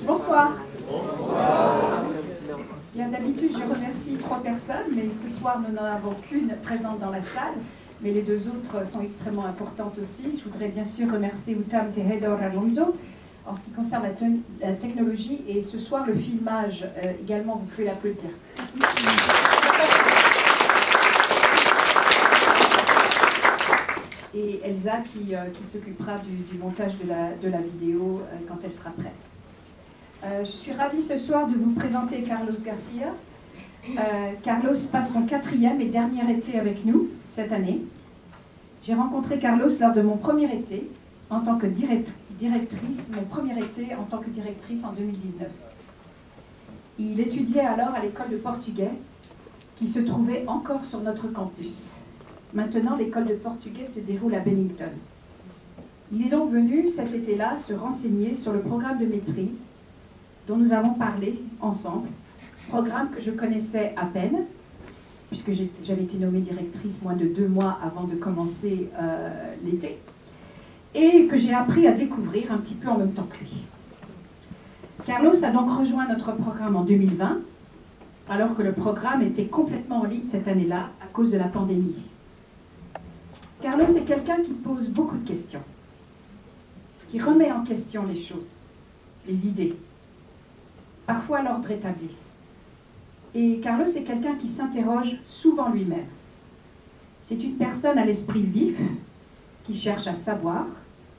Bonsoir. Bonsoir. Bien d'habitude, je remercie 3 personnes, mais ce soir, nous n'en avons qu'une présente dans la salle, mais les 2 autres sont extrêmement importantes aussi. Je voudrais bien sûr remercier Utam Tejedor Alonso en ce qui concerne la technologie, et ce soir, le filmage également, vous pouvez l'applaudir. Et Elsa qui s'occupera du montage de la vidéo quand elle sera prête. Je suis ravie ce soir de vous présenter Carlos Garcia. Carlos passe son 4e et dernier été avec nous cette année. J'ai rencontré Carlos lors de mon premier été en tant que directrice, mon premier été en tant que directrice en 2019. Il étudiait alors à l'école de portugais qui se trouvait encore sur notre campus. Maintenant, l'école de portugais se déroule à Bennington. Il est donc venu cet été-là se renseigner sur le programme de maîtrise dont nous avons parlé ensemble, programme que je connaissais à peine, puisque j'avais été nommée directrice moins de 2 mois avant de commencer l'été, et que j'ai appris à découvrir un petit peu en même temps que lui. Carlos a donc rejoint notre programme en 2020, alors que le programme était complètement en ligne cette année-là à cause de la pandémie. Carlos est quelqu'un qui pose beaucoup de questions, qui remet en question les choses, les idées, parfois l'ordre établi. Et Carlos est quelqu'un qui s'interroge souvent lui-même. C'est une personne à l'esprit vif, qui cherche à savoir,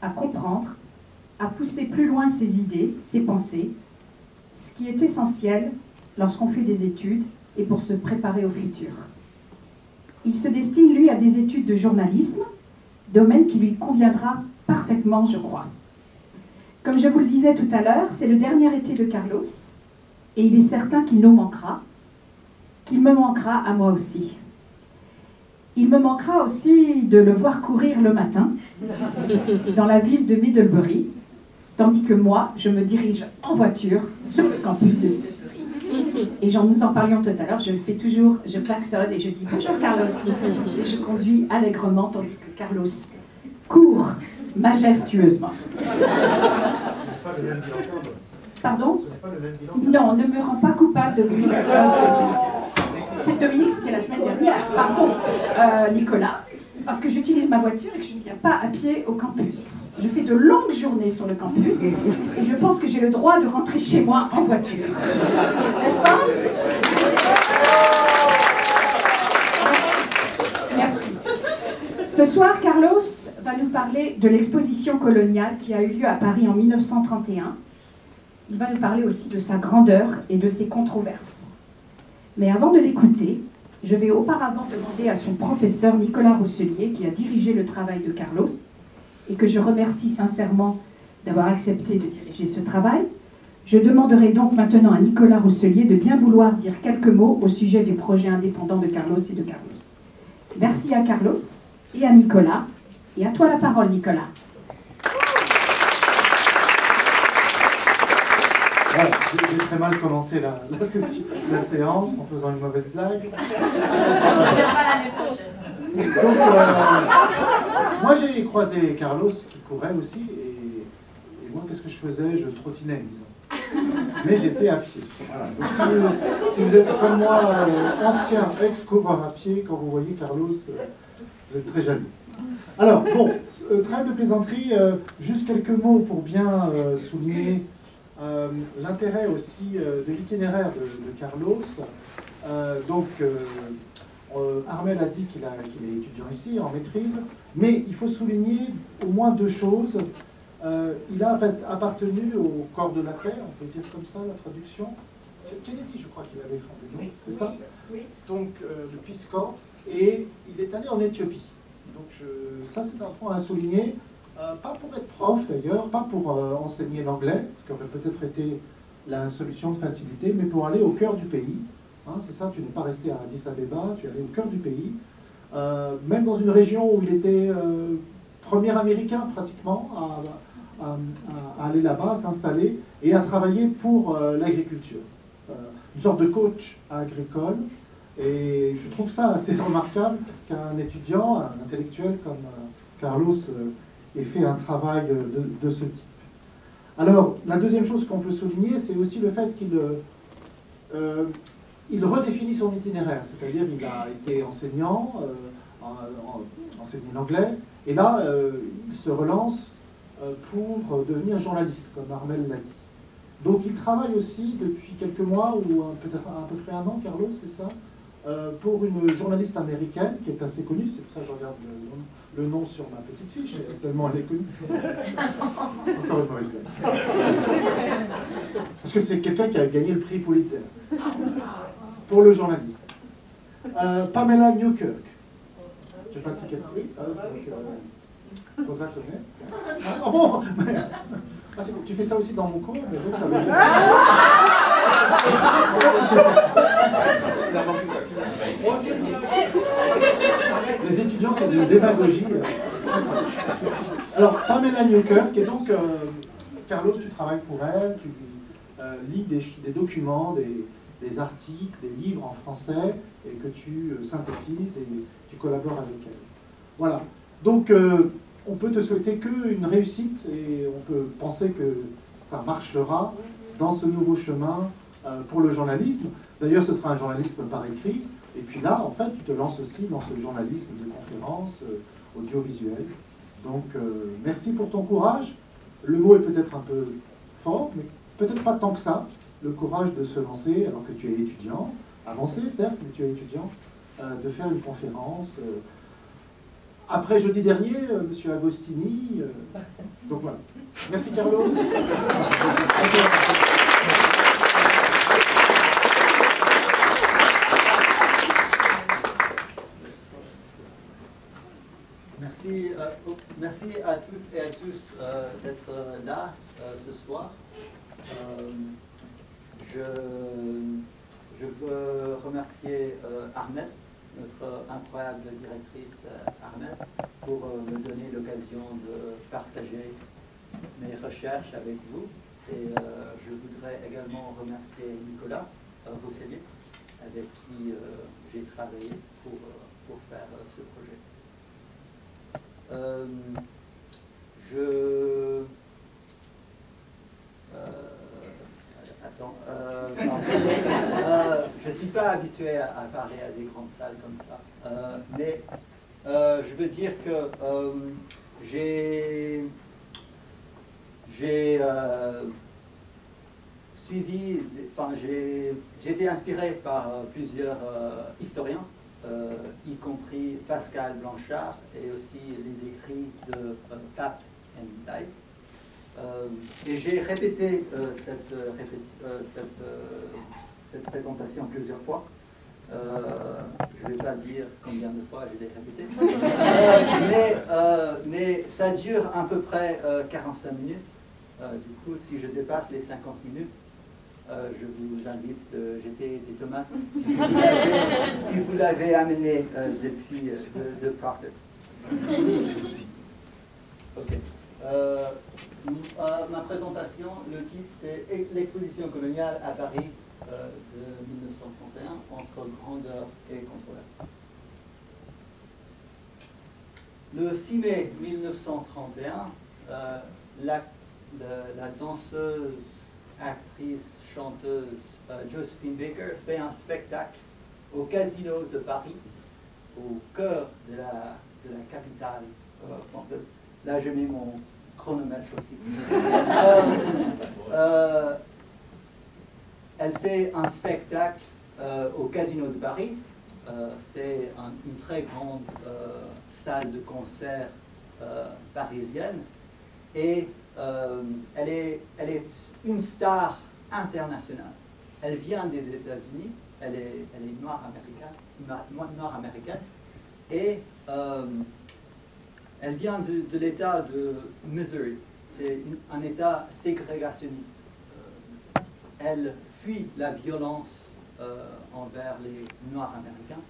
à comprendre, à pousser plus loin ses idées, ses pensées, ce qui est essentiel lorsqu'on fait des études et pour se préparer au futur. Il se destine, lui, à des études de journalisme, domaine qui lui conviendra parfaitement, je crois. Comme je vous le disais tout à l'heure, c'est le dernier été de Carlos, et il est certain qu'il nous manquera, qu'il me manquera à moi aussi. Il me manquera aussi de le voir courir le matin, dans la ville de Middlebury, tandis que moi, je me dirige en voiture sur le campus de Middlebury. Et nous en parlions tout à l'heure, je klaxonne et je dis bonjour Carlos. Et je conduis allègrement, tandis que Carlos court majestueusement. Pardon? Non, ne me rends pas coupable, Dominique. Dominique, c'était la semaine dernière. Pardon, Nicolas. Parce que j'utilise ma voiture et que je ne viens pas à pied au campus. Je fais de longues journées sur le campus et je pense que j'ai le droit de rentrer chez moi en voiture. N'est-ce pas? Merci. Ce soir, Carlos va nous parler de l'exposition coloniale qui a eu lieu à Paris en 1931. Il va nous parler aussi de sa grandeur et de ses controverses. Mais avant de l'écouter, je vais auparavant demander à son professeur Nicolas Rousselier, qui a dirigé le travail de Carlos, et que je remercie sincèrement d'avoir accepté de diriger ce travail. Je demanderai donc maintenant à Nicolas Rousselier de bien vouloir dire quelques mots au sujet du projet indépendant de Carlos et de Carlos. Merci à Carlos et à Nicolas, et à toi la parole, Nicolas. Voilà, j'ai très mal commencé la séance en faisant une mauvaise blague. Donc, moi j'ai croisé Carlos qui courait aussi, et moi qu'est-ce que je faisais? Je trottinais, disons. Mais j'étais à pied. Voilà. Donc, si vous êtes comme moi, ancien ex-coureur à pied, quand vous voyez Carlos, vous êtes très jaloux. Alors, bon, trêve de plaisanterie, juste quelques mots pour bien souligner l'intérêt aussi de l'itinéraire de Carlos. Armel a dit qu'il est étudiant ici, en maîtrise, mais il faut souligner au moins 2 choses. Il a appartenu au corps de la paix, on peut dire comme ça, la traduction. C'est Kennedy, je crois, qu'il avait fondé, oui, c'est ça? Oui. Donc, le Peace Corps, et il est allé en Éthiopie. Donc, ça, c'est un point à souligner. Pas pour être prof d'ailleurs, pas pour enseigner l'anglais, ce qui aurait peut-être été la solution de facilité, mais pour aller au cœur du pays. Hein, c'est ça, tu n'es pas resté à Addis Abeba, tu es allé au cœur du pays. Même dans une région où il était premier américain pratiquement à aller là-bas, à s'installer et à travailler pour l'agriculture. Une sorte de coach agricole. Et je trouve ça assez remarquable qu'un étudiant, un intellectuel comme Carlos ait fait un travail de ce type. Alors, la deuxième chose qu'on peut souligner, c'est aussi le fait qu'il il redéfinit son itinéraire, c'est-à-dire il a été enseignant, enseigné l'anglais, et là, il se relance pour devenir journaliste, comme Armel l'a dit. Donc il travaille aussi depuis quelques mois, ou peut-être à peu près un an, Carlos, c'est ça, pour une journaliste américaine qui est assez connue, c'est pour ça que je regarde le nom sur ma petite fiche, tellement elle est connue. Encore une mauvaise blague. Parce que c'est quelqu'un qui a gagné le prix Pulitzer pour le journaliste. Pamela Newkirk. Je ne sais pas si quelqu'un... Oui, Rosa connaît. Ah bon, ah, c'est bon. Tu fais ça aussi dans mon cours, mais donc ça veut dire... Les étudiants, c'est de démagogie. Alors, Pamela Newkirk, et donc, Carlos, tu travailles pour elle, tu lis des documents, des articles, des livres en français, et que tu synthétises et tu collabores avec elle. Voilà. Donc, on peut te souhaiter qu'une réussite, et on peut penser que ça marchera dans ce nouveau chemin pour le journalisme. D'ailleurs, ce sera un journalisme par écrit. Et puis là, en fait, tu te lances aussi dans ce journalisme de conférence audiovisuel. Donc, merci pour ton courage. Le mot est peut-être un peu fort, mais peut-être pas tant que ça. Le courage de se lancer, alors que tu es étudiant, avancé certes, mais tu es étudiant, de faire une conférence. Après jeudi dernier, M. Agostini. Donc voilà. Merci Carlos. Merci à toutes et à tous d'être là ce soir. Je veux remercier Armel, notre incroyable directrice Armel, pour me donner l'occasion de partager mes recherches avec vous. Et je voudrais également remercier Nicolas Rousselier, avec qui j'ai travaillé pour faire ce projet. Je ne suis pas habitué à parler à des grandes salles comme ça, mais je veux dire que j'ai suivi, enfin j'ai été inspiré par plusieurs historiens, y compris Pascal Blanchard et aussi les écrits de Pape Ndiaye. Et j'ai répété cette présentation plusieurs fois. Je ne vais pas dire combien de fois je l'ai répété. Mais ça dure à peu près 45 minutes. Du coup, si je dépasse les 50 minutes, je vous invite de jeter des tomates si vous l'avez amené depuis de Proctor. Ok. Ma présentation, le titre c'est L'exposition coloniale à Paris de 1931 entre grandeur et controverse. Le 6 mai 1931, la danseuse, actrice, chanteuse Josephine Baker fait un spectacle au Casino de Paris, au cœur de la capitale française. Là, je mets mon chronomètre aussi. Elle fait un spectacle au Casino de Paris. C'est une très grande salle de concert parisienne. Et elle est une star internationale. Elle vient des États-Unis, elle est noire-américaine, et elle vient de l'État de Missouri. C'est un État ségrégationniste. Elle fuit la violence envers les Noirs américains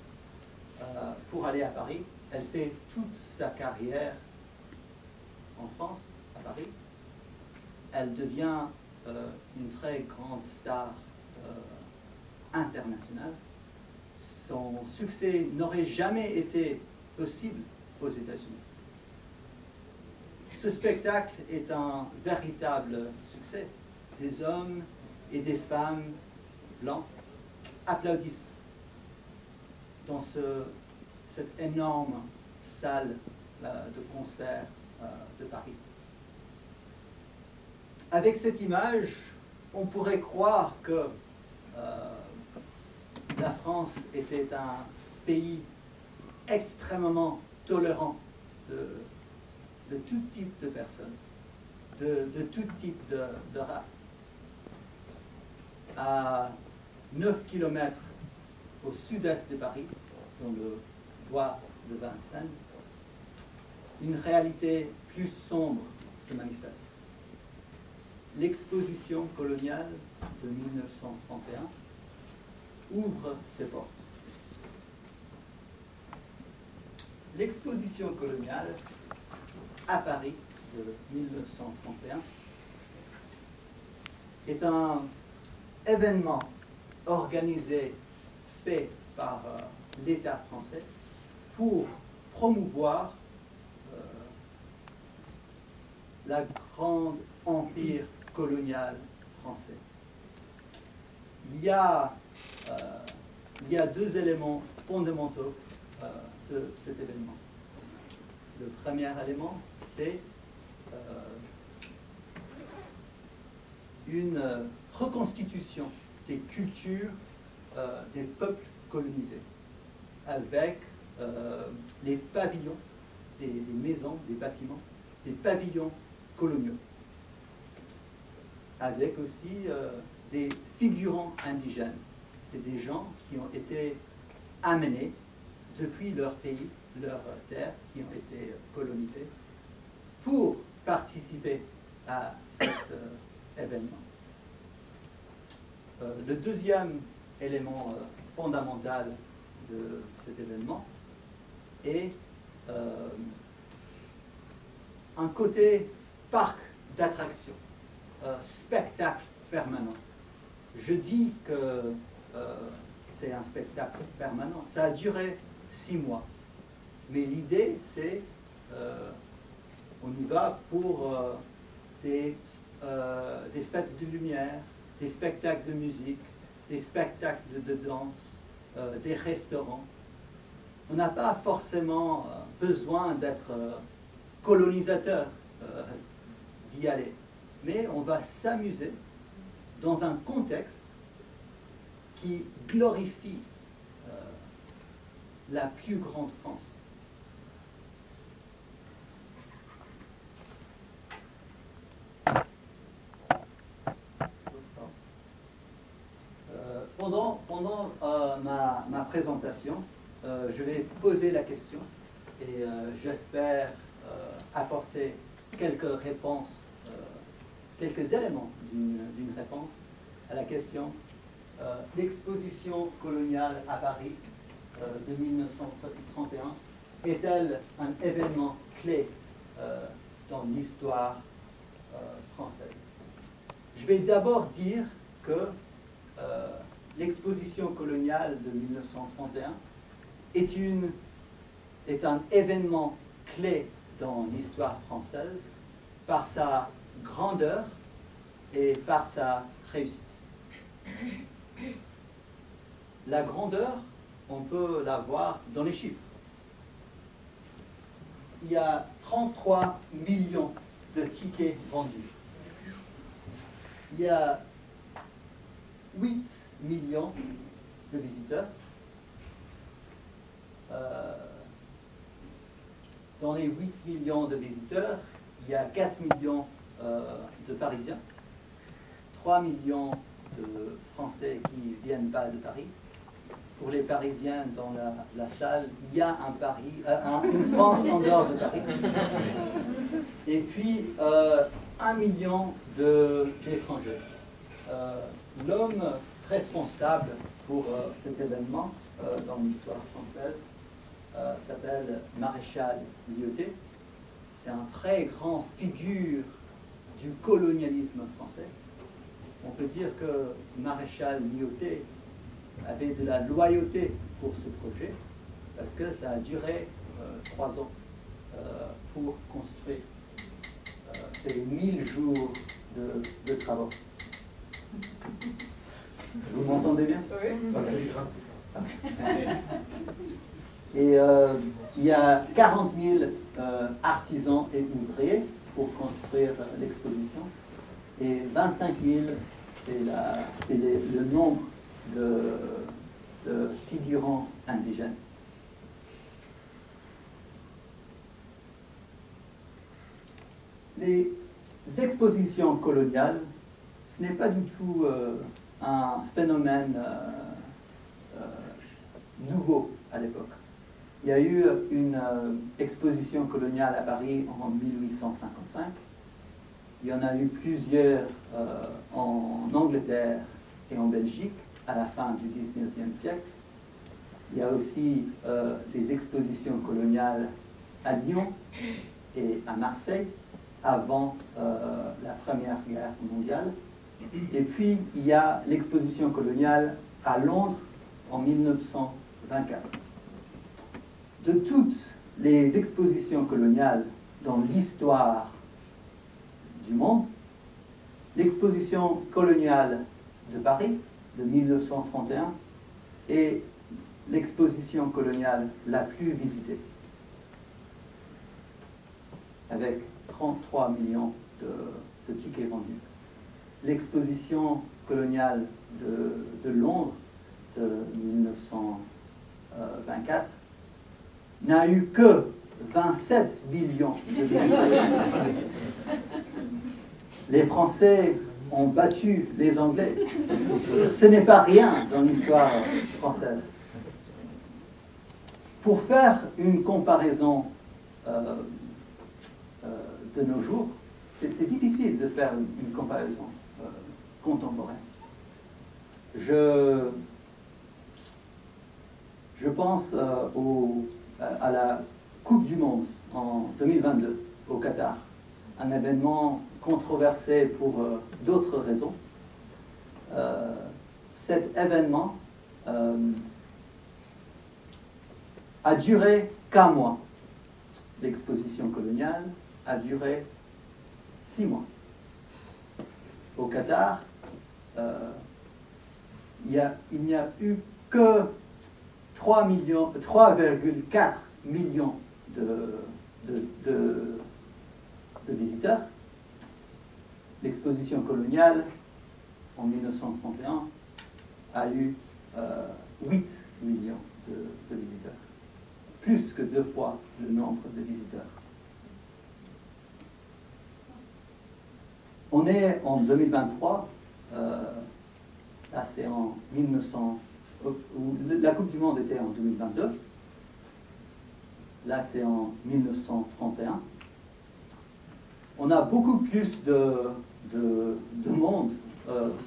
pour aller à Paris. Elle fait toute sa carrière en France, à Paris. Elle devient une très grande star internationale. Son succès n'aurait jamais été possible aux États-Unis. Ce spectacle est un véritable succès. Des hommes et des femmes blancs applaudissent dans cette énorme salle de concert de Paris. Avec cette image, on pourrait croire que la France était un pays extrêmement tolérant de tout type de personnes, de tout type de race. À 9 km au sud-est de Paris, dans le bois de Vincennes, une réalité plus sombre se manifeste. L'exposition coloniale de 1931 ouvre ses portes. L'exposition coloniale à Paris de 1931 est un événement organisé, fait par l'État français pour promouvoir la grande empire colonial français. Il y a deux éléments fondamentaux de cet événement. Le premier élément, c'est une reconstitution des cultures des peuples colonisés, avec les pavillons, des maisons, des bâtiments, des pavillons coloniaux, avec aussi des figurants indigènes. C'est des gens qui ont été amenés depuis leur pays, leur terre, qui ont été colonisés, pour participer à cet événement. Le deuxième élément fondamental de cet événement est un côté parc d'attractions, spectacle permanent. Je dis que c'est un spectacle permanent. Ça a duré 6 mois. Mais l'idée, c'est on y va pour des fêtes de lumière, des spectacles de musique, des spectacles de danse, des restaurants. On n'a pas forcément besoin d'être colonisateur d'y aller, mais on va s'amuser dans un contexte qui glorifie la plus grande France. Pendant ma présentation, je vais poser la question et j'espère apporter quelques réponses, quelques éléments d'une réponse à la question l'exposition coloniale à Paris de 1931 est-elle un événement clé dans l'histoire française? Je vais d'abord dire que l'exposition coloniale de 1931 est un événement clé dans l'histoire française par sa grandeur et par sa réussite. La grandeur, on peut la voir dans les chiffres. Il y a 33 millions de tickets vendus. Il y a 8 millions de visiteurs. Dans les 8 millions de visiteurs, il y a 4 millions de Parisiens, 3 millions de Français qui ne viennent pas de Paris. Pour les Parisiens dans la salle, il y a une France en dehors de Paris. Et puis, 1 million d'étrangers. L'homme responsable pour cet événement dans l'histoire française s'appelle Maréchal Lyautey. C'est un très grand figure du colonialisme français. On peut dire que Maréchal Lyautey avait de la loyauté pour ce projet parce que ça a duré 3 ans pour construire c'est 1000 jours de travaux. Vous m'entendez bien? Oui. Et il y a 40 000 artisans et ouvriers pour construire l'exposition. Et 25 000, c'est le nombre de figurants indigènes. Les expositions coloniales, ce n'est pas du tout un phénomène nouveau à l'époque. Il y a eu une exposition coloniale à Paris en 1855. Il y en a eu plusieurs en Angleterre et en Belgique à la fin du XIXe siècle. Il y a aussi des expositions coloniales à Lyon et à Marseille avant la Première Guerre mondiale. Et puis, il y a l'exposition coloniale à Londres en 1924. De toutes les expositions coloniales dans l'histoire du monde, l'exposition coloniale de Paris de 1931 est l'exposition coloniale la plus visitée, avec 33 millions de tickets vendus. L'exposition coloniale de Londres de 1924 n'a eu que 27 millions de visiteurs. Les Français ont battu les Anglais. Ce n'est pas rien dans l'histoire française. Pour faire une comparaison de nos jours, c'est difficile de faire une comparaison contemporaine. Je pense à la Coupe du Monde en 2022 au Qatar, un événement controversé pour d'autres raisons. Cet événement a duré qu'un mois. L'exposition coloniale a duré 6 mois. Au Qatar, il n'y a eu que 3,4 millions de visiteurs. L'exposition coloniale, en 1931, a eu 8 millions de visiteurs. Plus que 2 fois le nombre de visiteurs. On est en 2023, là c'est en 1900, la Coupe du Monde était en 2022, là c'est en 1931. On a beaucoup plus de monde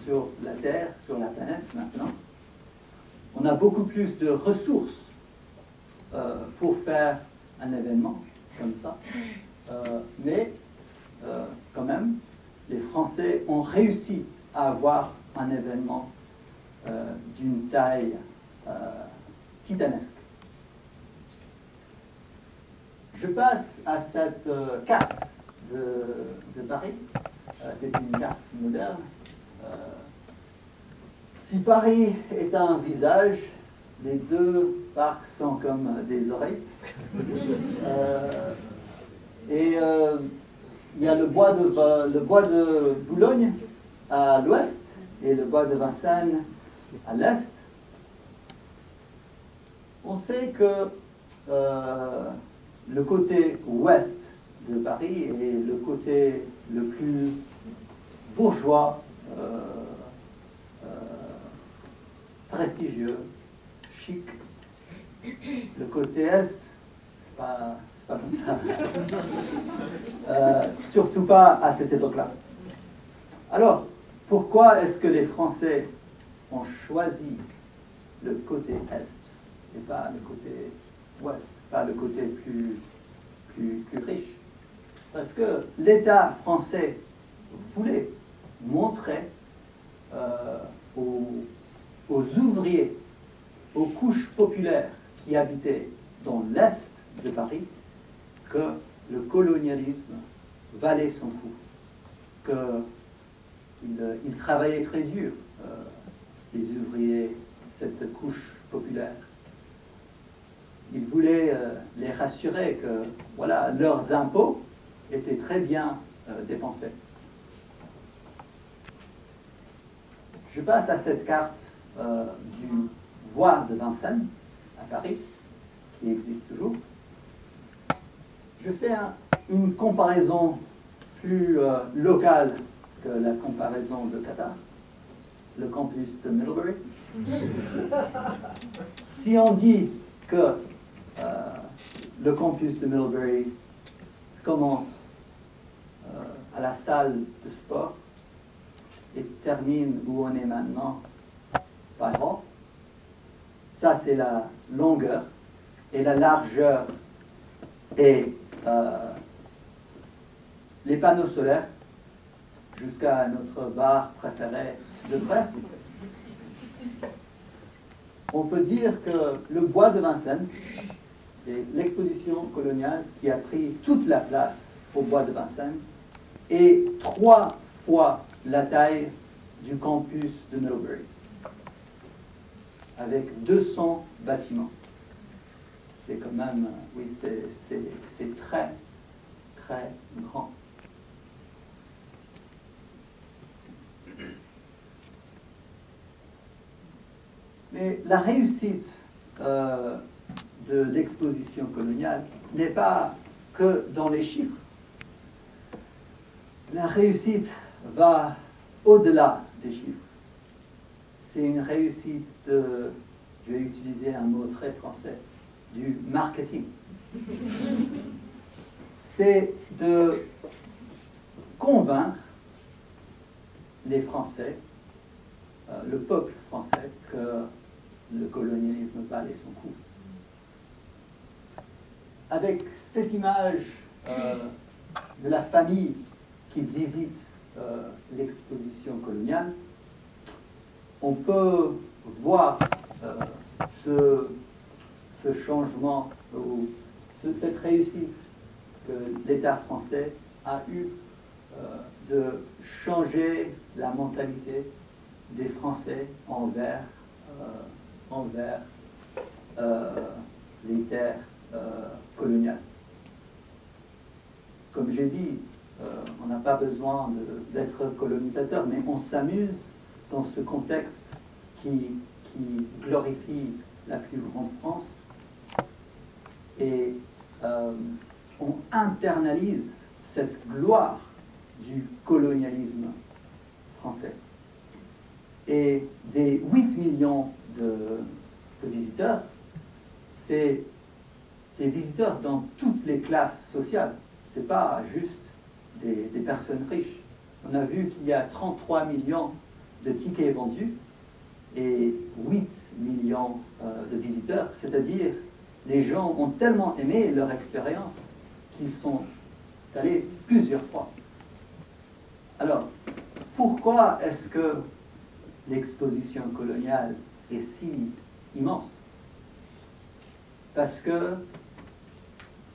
sur la Terre, sur la planète maintenant. On a beaucoup plus de ressources pour faire un événement comme ça. Mais quand même, les Français ont réussi à avoir un événement d'une taille titanesque. Je passe à cette carte de Paris. C'est une carte moderne. Si Paris est un visage, les 2 parcs sont comme des oreilles. Il y a le bois de Boulogne à l'ouest et le bois de Vincennes à l'est. On sait que le côté ouest de Paris est le côté le plus bourgeois, prestigieux, chic. Le côté est, c'est pas comme ça. Surtout pas à cette époque-là. Alors, pourquoi est-ce que les Français ont choisi le côté est et pas le côté ouest, pas le côté plus riche? Parce que l'État français voulait montrer aux ouvriers, aux couches populaires qui habitaient dans l'est de Paris, que le colonialisme valait son coup. qu'ils travaillaient très dur, les ouvriers, cette couche populaire. Ils voulaient les rassurer que voilà, leurs impôts étaient très bien dépensés. Je passe à cette carte du bois de Vincennes à Paris, qui existe toujours. Je fais une comparaison plus locale que la comparaison de Qatar, le campus de Middlebury. Si on dit que le campus de Middlebury commence à la salle de sport et termine où on est maintenant, par Hall, ça c'est la longueur, et la largeur et les panneaux solaires jusqu'à notre bar préféré de près. On peut dire que le bois de Vincennes et l'exposition coloniale qui a pris toute la place au bois de Vincennes est 3 fois la taille du campus de Middlebury, avec 200 bâtiments. C'est quand même, oui, c'est très, très grand. Mais la réussite de l'exposition coloniale n'est pas que dans les chiffres. La réussite va au-delà des chiffres. C'est une réussite, je vais utiliser un mot très français, du marketing. C'est de convaincre les Français, le peuple français, que le colonialisme valait son coup. Avec cette image de la famille qui visite l'exposition coloniale, on peut voir ce changement, ou cette réussite que l'État français a eue de changer la mentalité des Français envers les terres coloniales. Comme j'ai dit, on n'a pas besoin d'être colonisateur, mais on s'amuse dans ce contexte qui glorifie la plus grande France, et on internalise cette gloire du colonialisme français. Et des 8 millions de visiteurs, c'est des visiteurs dans toutes les classes sociales. Ce n'est pas juste des personnes riches. On a vu qu'il y a 33 millions de tickets vendus et 8 millions de visiteurs, c'est-à-dire les gens ont tellement aimé leur expérience qu'ils sont allés plusieurs fois. Alors, pourquoi est-ce que l'exposition coloniale est si immense? Parce que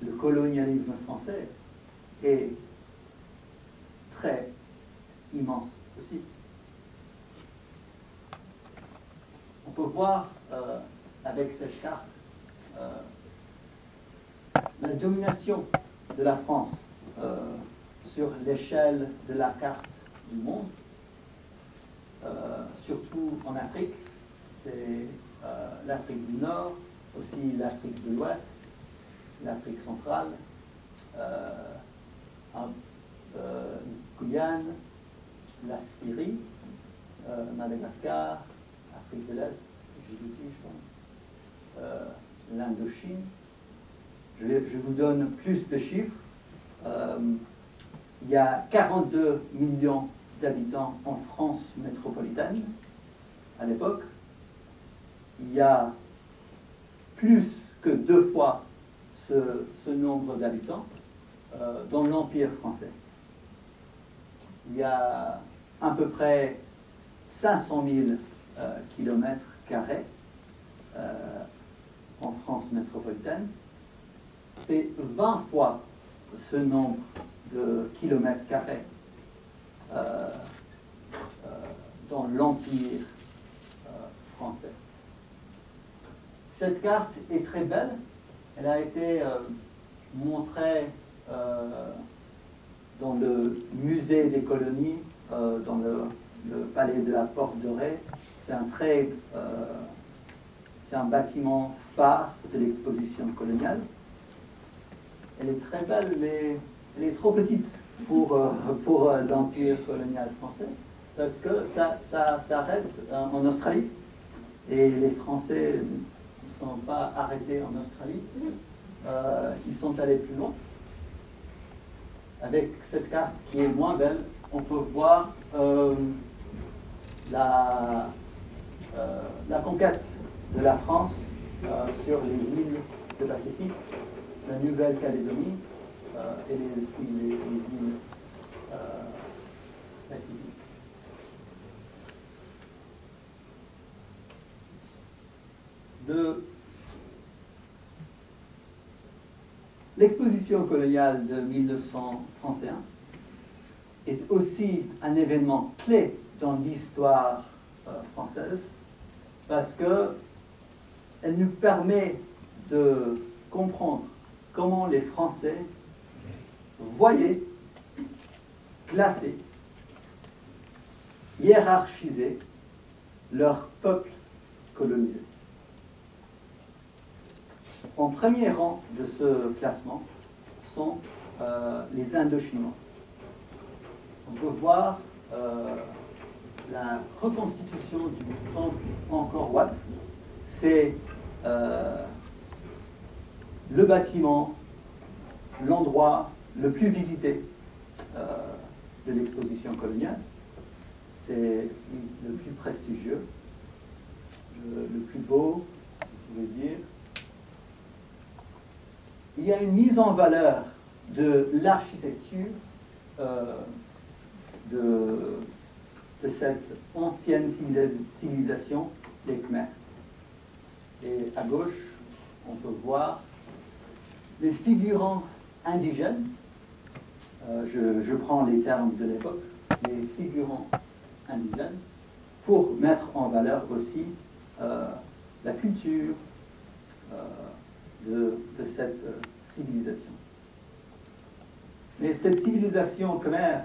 le colonialisme français est très immense aussi. On peut voir avec cette carte la domination de la France sur l'échelle de la carte du monde, surtout en Afrique. C'est l'Afrique du Nord, aussi l'Afrique de l'Ouest, l'Afrique centrale, Guyane, la Syrie, Madagascar, Afrique de l'Est, Djibouti, je pense, l'Indochine. Je vous donne plus de chiffres. Il y a 42 millions d'habitants en France métropolitaine à l'époque. Il y a plus que 2 fois ce nombre d'habitants dans l'Empire français. Il y a à peu près 500 000 kilomètres carrés en France métropolitaine. C'est 20 fois ce nombre de kilomètres carrés dans l'Empire français. Cette carte est très belle. Elle a été montrée dans le musée des colonies, dans le palais de la Porte Dorée. C'est un bâtiment phare de l'exposition coloniale. Elle est très belle, mais elle est trop petite pour l'Empire colonial français, parce que ça s'arrête en Australie, et les Français ne sont pas arrêtés en Australie, ils sont allés plus loin. Avec cette carte qui est moins belle, on peut voir la conquête de la France sur les îles du Pacifique, la Nouvelle-Calédonie et les îles Pacifiques. L'exposition coloniale de 1931 est aussi un événement clé dans l'histoire française, parce qu'elle nous permet de comprendre comment les Français voyaient, classaient, hiérarchisaient leur peuple colonisé. En premier rang de ce classement sont les Indochinois. On peut voir la reconstitution du temple Angkor Wat. C'est le bâtiment, l'endroit le plus visité de l'exposition coloniale. C'est le plus prestigieux, le plus beau, vous pouvez dire. Il y a une mise en valeur de l'architecture de cette ancienne civilisation, les Khmers. Et à gauche, on peut voir les figurants indigènes. Je prends les termes de l'époque, les figurants indigènes, pour mettre en valeur aussi la culture de cette civilisation. Mais cette civilisation khmer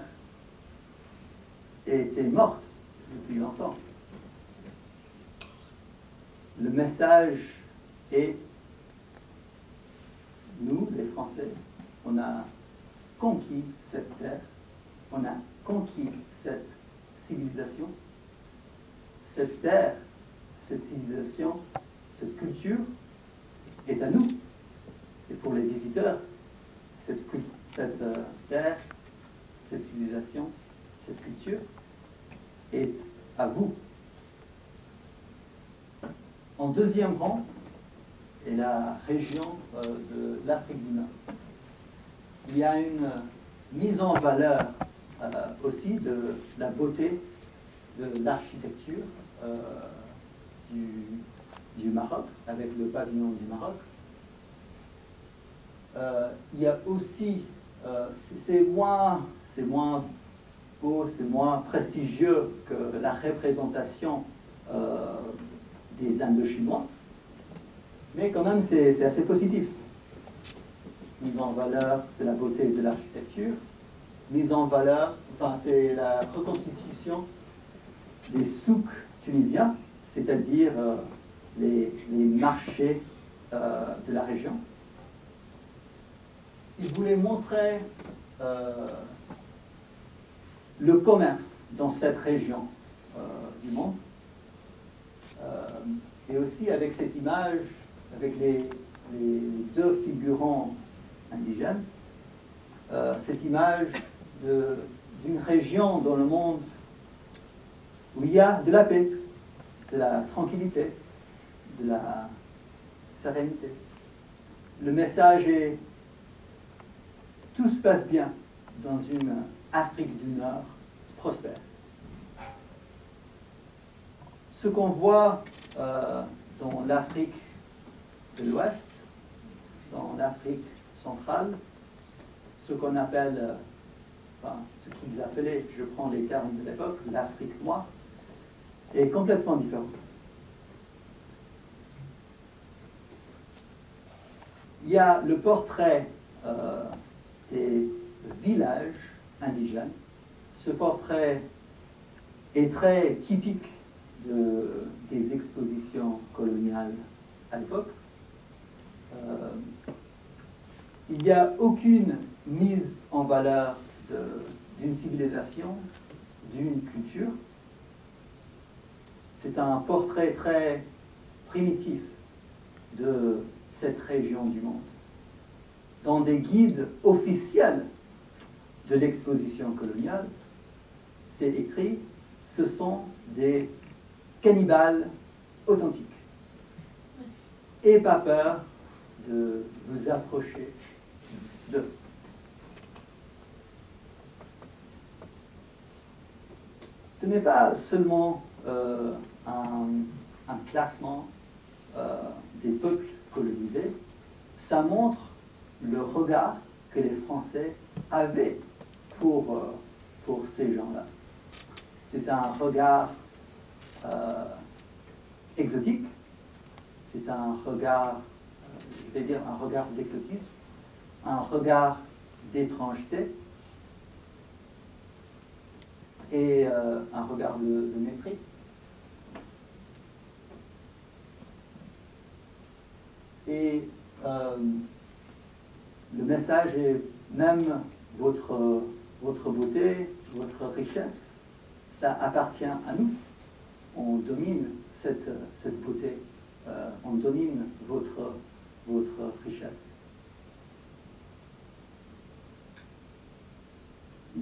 était morte depuis longtemps. Le message est: nous, les Français, on a conquis cette terre, on a conquis cette civilisation. Cette terre, cette civilisation, cette culture est à nous. Et pour les visiteurs, cette terre, cette civilisation, cette culture est à vous. En deuxième rang est la région de l'Afrique du Nord. Il y a une mise en valeur aussi de la beauté de l'architecture du Maroc, avec le pavillon du Maroc. Il y a aussi, c'est moins beau, c'est moins prestigieux que la représentation des Indochinois, mais quand même c'est assez positif. Mise en valeur de la beauté de l'architecture, mise en valeur, enfin c'est la reconstitution des souks tunisiens, c'est-à-dire les marchés de la région. Il voulait montrer le commerce dans cette région du monde. Et aussi avec cette image, avec les deux figurants indigènes, cette image d'une région dans le monde où il y a de la paix, de la tranquillité, de la sérénité. Le message est: tout se passe bien dans une Afrique du Nord prospère. Ce qu'on voit dans l'Afrique de l'Ouest, dans l'Afrique centrale, ce qu'on appelle enfin, ce qu'ils appelaient, je prends les termes de l'époque, l'Afrique noire, est complètement différente. Il y a le portrait des villages indigènes. Ce portrait est très typique des expositions coloniales à l'époque. Il n'y a aucune mise en valeur d'une civilisation, d'une culture. C'est un portrait très primitif de cette région du monde. Dans des guides officiels de l'exposition coloniale, c'est écrit « ce sont des cannibales authentiques ». Et pas peur de vous approcher d'eux. Ce n'est pas seulement un classement des peuples colonisés, ça montre le regard que les Français avaient pour ces gens-là. C'est un regard exotique, c'est un regard, je vais dire un regard d'exotisme, un regard d'étrangeté et un regard de mépris. Et le message est même votre beauté, votre richesse, ça appartient à nous. On domine cette beauté, on domine votre richesse.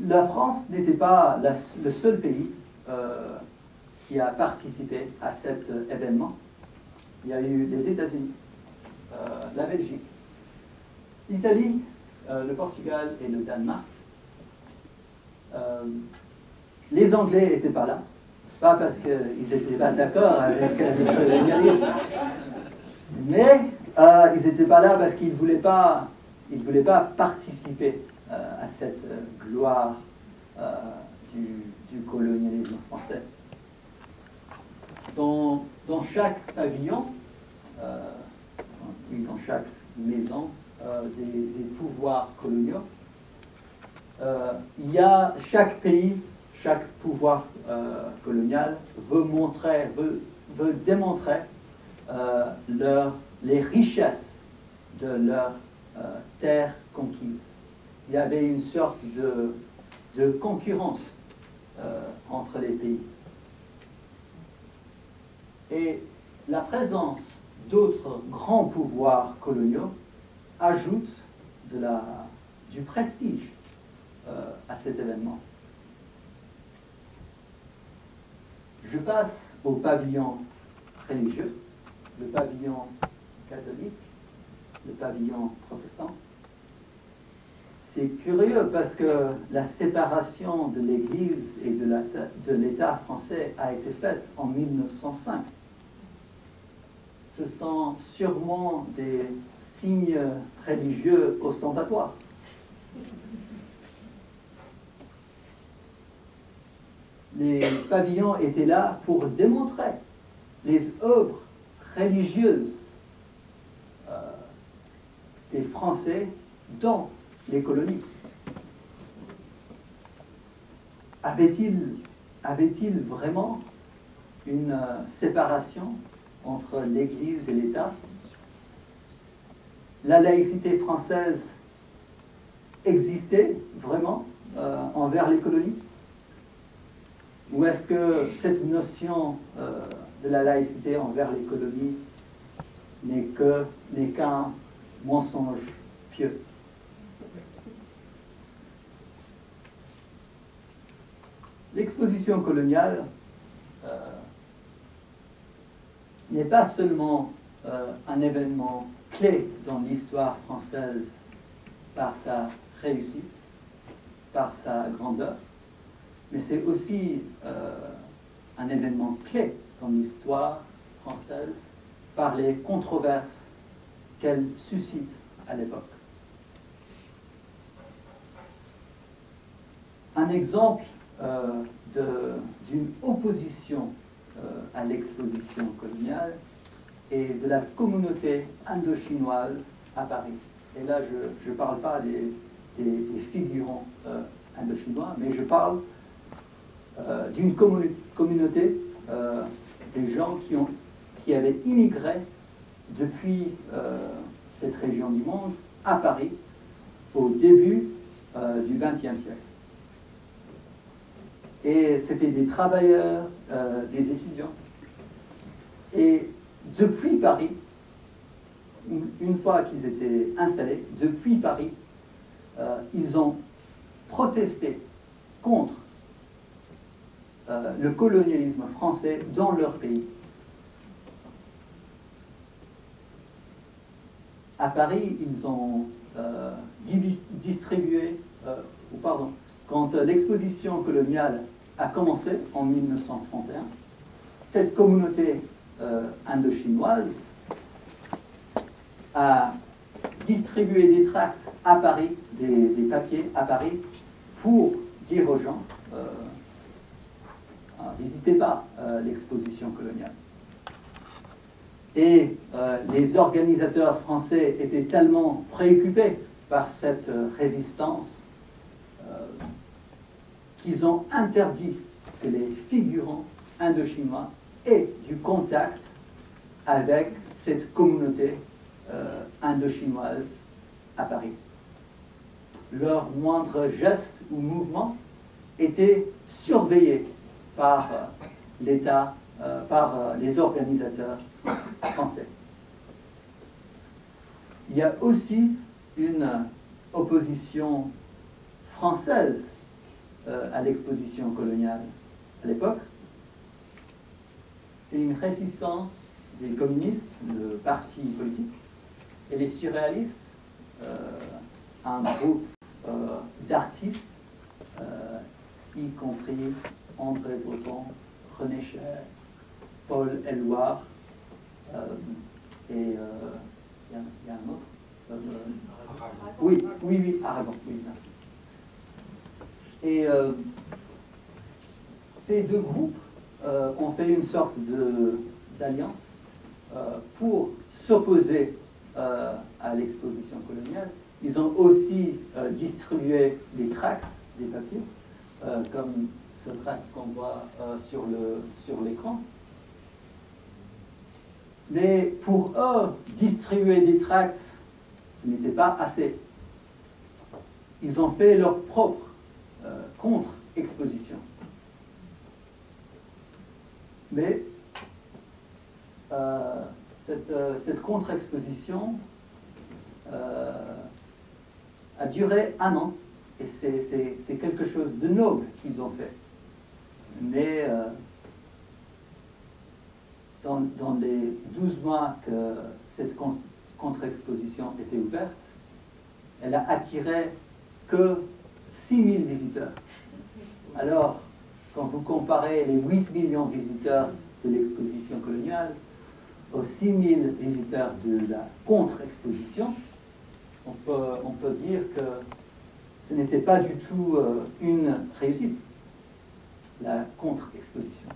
La France n'était pas le seul pays qui a participé à cet événement. Il y a eu les États-Unis, la Belgique, l'Italie, le Portugal et le Danemark. Les Anglais n'étaient pas là, pas parce qu'ils n'étaient pas d'accord avec le colonialisme, mais ils n'étaient pas là parce qu'ils ne voulaient pas participer à cette gloire du colonialisme français. Dans chaque pavillon, dans chaque maison des pouvoirs coloniaux, il y a chaque pays, chaque pouvoir colonial veut démontrer les richesses de leur terre conquise. Il y avait une sorte de concurrence entre les pays. Et la présence d'autres grands pouvoirs coloniaux ajoute du prestige à cet événement. Je passe au pavillon religieux, le pavillon catholique, le pavillon protestant. C'est curieux parce que la séparation de l'Église et de l'État français a été faite en 1905. Ce sont sûrement des signes religieux ostentatoires. Les pavillons étaient là pour démontrer les œuvres religieuses des Français dans les colonies. Avait-il vraiment une séparation entre l'Église et l'État? La laïcité française existait vraiment envers les colonies? Ou est-ce que cette notion de la laïcité envers les colonies n'est qu'un mensonge pieux? L'exposition coloniale n'est pas seulement un événement clé dans l'histoire française par sa réussite, par sa grandeur, mais c'est aussi un événement clé dans l'histoire française par les controverses qu'elle suscite à l'époque. un exemple d'une opposition à l'exposition coloniale et de la communauté indo-chinoise à Paris. Et là, je ne parle pas des figurants indo-chinois, mais je parle d'une communauté, des gens qui avaient immigré depuis cette région du monde à Paris au début du XXe siècle. Et c'était des travailleurs, des étudiants. Et depuis Paris, une fois qu'ils étaient installés, depuis Paris, ils ont protesté contre le colonialisme français dans leur pays. À Paris, ils ont distribué, quand l'exposition coloniale a commencé en 1931, cette communauté indo-chinoise a distribué des tracts à Paris, des papiers à Paris, pour dire aux gens visitez pas l'exposition coloniale. Et les organisateurs français étaient tellement préoccupés par cette résistance qu'ils ont interdit que les figurants indo-chinois aient du contact avec cette communauté indo-chinoise à Paris. Leur moindre geste ou mouvement était surveillé par l'État, par les organisateurs français. Il y a aussi une opposition française à l'exposition coloniale à l'époque. C'est une résistance des communistes, le parti politique, et les surréalistes, un groupe d'artistes, y compris André Breton, René Chère, Paul Éluard, et il y a un autre. Oui, Aragon, oui, merci. Et ces deux groupes ont fait une sorte d'alliance pour s'opposer à l'exposition coloniale. Ils ont aussi distribué des tracts, des papiers, comme ce tract qu'on voit sur l'écran. Mais pour eux, distribuer des tracts, ce n'était pas assez. Ils ont fait leur propre contre-exposition. Mais cette contre-exposition a duré un an, et c'est quelque chose de noble qu'ils ont fait. Mais dans les 12 mois que cette contre-exposition était ouverte, elle a attiré que 6 000 visiteurs. Alors, quand vous comparez les 8 millions de visiteurs de l'exposition coloniale aux 6 000 visiteurs de la contre-exposition, on peut dire que ce n'était pas du tout une réussite, la contre-exposition.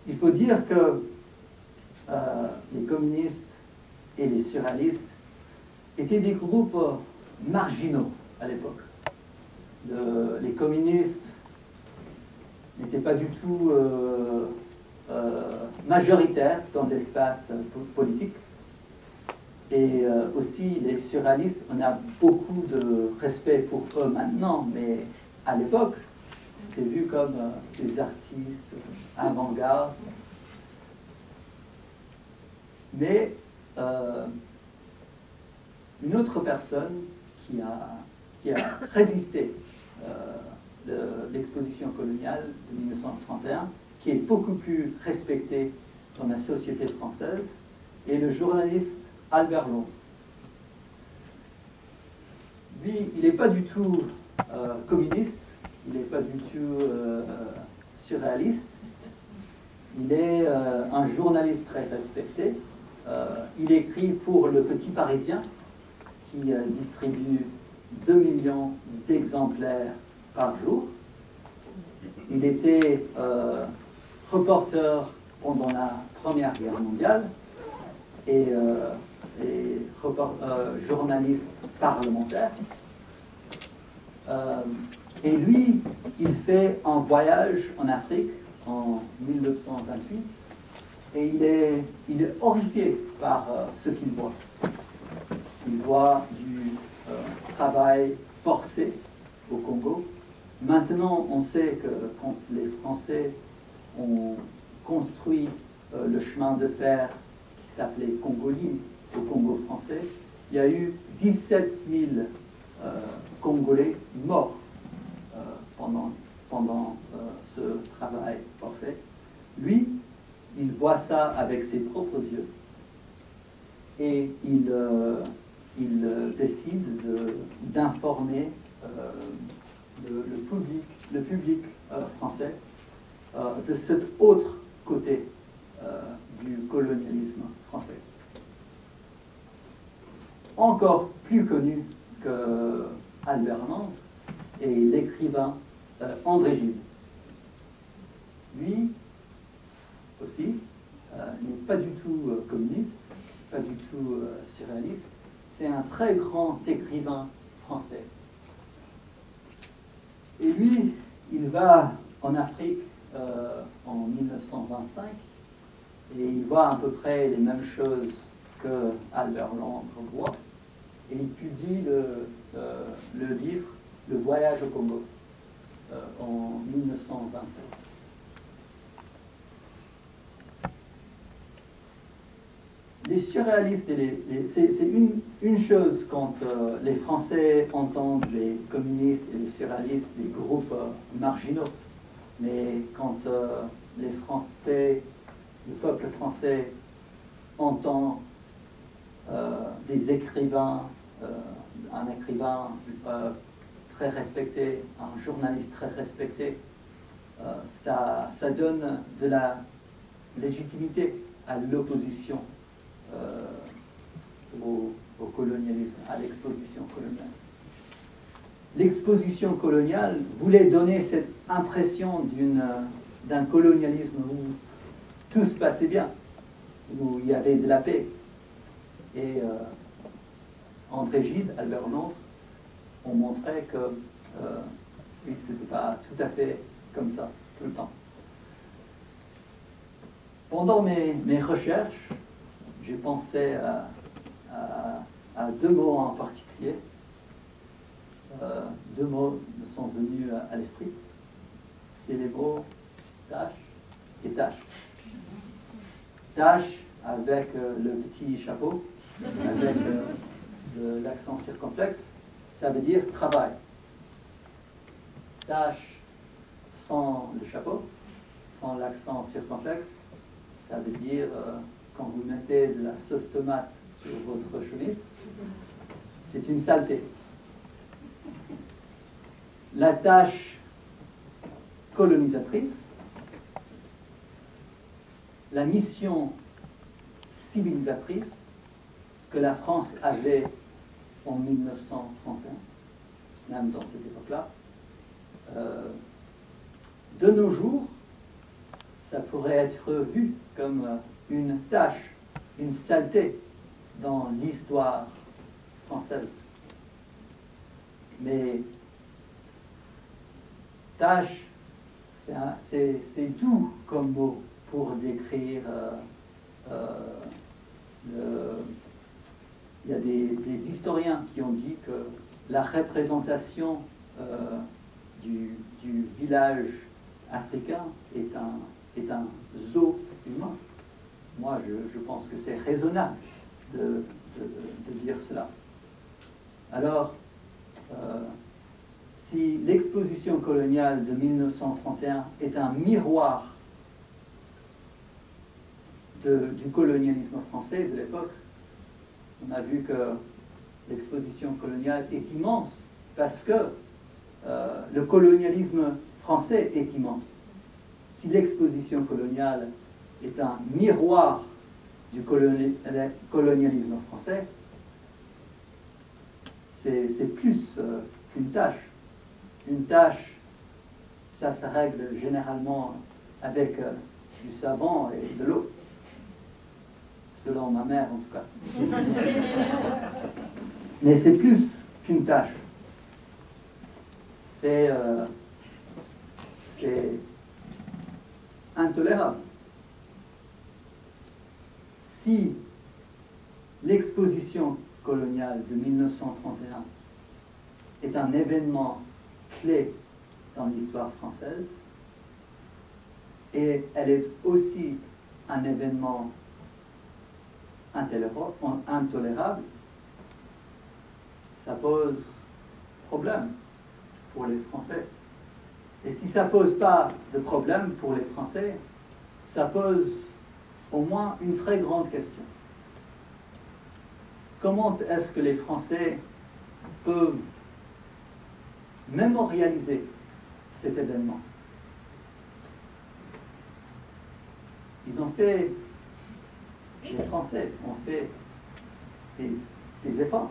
Il faut dire que les communistes et les surréalistes étaient des groupes marginaux à l'époque. Les communistes n'étaient pas du tout majoritaires dans l'espace politique. Et aussi, les surréalistes, on a beaucoup de respect pour eux maintenant, mais à l'époque, c'était vu comme des artistes avant-garde. Mais une autre personne qui a résisté l'exposition coloniale de 1931, qui est beaucoup plus respectée dans la société française, est le journaliste Albert Long. Lui, il n'est pas du tout communiste, il n'est pas du tout surréaliste, il est un journaliste très respecté. Il écrit pour Le Petit Parisien, qui distribue 2 millions d'exemplaires par jour. Il était reporter pendant la Première Guerre mondiale et journaliste parlementaire. Et lui, il fait un voyage en Afrique en 1928 et il est horrifié par ce qu'il voit. Il voit du travail forcé au Congo. Maintenant, on sait que quand les Français ont construit le chemin de fer qui s'appelait Congo-Ligne au Congo français, il y a eu 17 000 Congolais morts pendant ce travail forcé. Lui, il voit ça avec ses propres yeux et il décide d'informer le public français de cet autre côté du colonialisme français. Encore plus connu que Albert Londres est l'écrivain André Gide. Lui aussi n'est pas du tout communiste, pas du tout surréaliste. C'est un très grand écrivain français. Et lui, il va en Afrique en 1925 et il voit à peu près les mêmes choses que Albert Londres voit. Et il publie le livre Le voyage au Congo en 1927. Les surréalistes, c'est une chose quand les Français entendent les communistes et les surréalistes, les groupes marginaux, mais quand les Français, le peuple français entend des écrivains, un écrivain très respecté, un journaliste très respecté, ça donne de la légitimité à l'opposition au colonialisme, à l'exposition coloniale. L'exposition coloniale voulait donner cette impression d'un colonialisme où tout se passait bien, où il y avait de la paix. Et André Gide, Albert Londres ont montré que oui, ce n'était pas tout à fait comme ça tout le temps. Pendant mes recherches, j'ai pensé à deux mots en particulier. Deux mots me sont venus à l'esprit. C'est les mots tâche et tâche. Tâche avec le petit chapeau, avec l'accent circonflexe, ça veut dire travail. Tâche sans le chapeau, sans l'accent circonflexe, ça veut dire quand vous mettez de la sauce tomate sur votre chemise, c'est une saleté. La tâche colonisatrice, la mission civilisatrice que la France avait en 1931, même dans cette époque-là, de nos jours, ça pourrait être vu comme une tâche, une saleté dans l'histoire française. Mais tâche, c'est doux comme mot pour décrire. Il y a des historiens qui ont dit que la représentation du village africain est un zoo humain. Moi, je pense que c'est raisonnable de dire cela. Alors, si l'exposition coloniale de 1931 est un miroir du colonialisme français de l'époque, on a vu que l'exposition coloniale est immense parce que le colonialisme français est immense. Si l'exposition coloniale est un miroir du colonialisme français, c'est plus qu'une tâche. Une tâche, ça se règle généralement avec du savon et de l'eau. Selon ma mère, en tout cas. Mais c'est plus qu'une tâche. C'est intolérable. Si l'exposition coloniale de 1931 est un événement clé dans l'histoire française, et elle est aussi un événement intolérable, ça pose problème pour les Français. Et si ça ne pose pas de problème pour les Français, ça pose au moins une très grande question. Comment est-ce que les Français peuvent mémorialiser cet événement? Ils ont fait, les Français ont fait des efforts,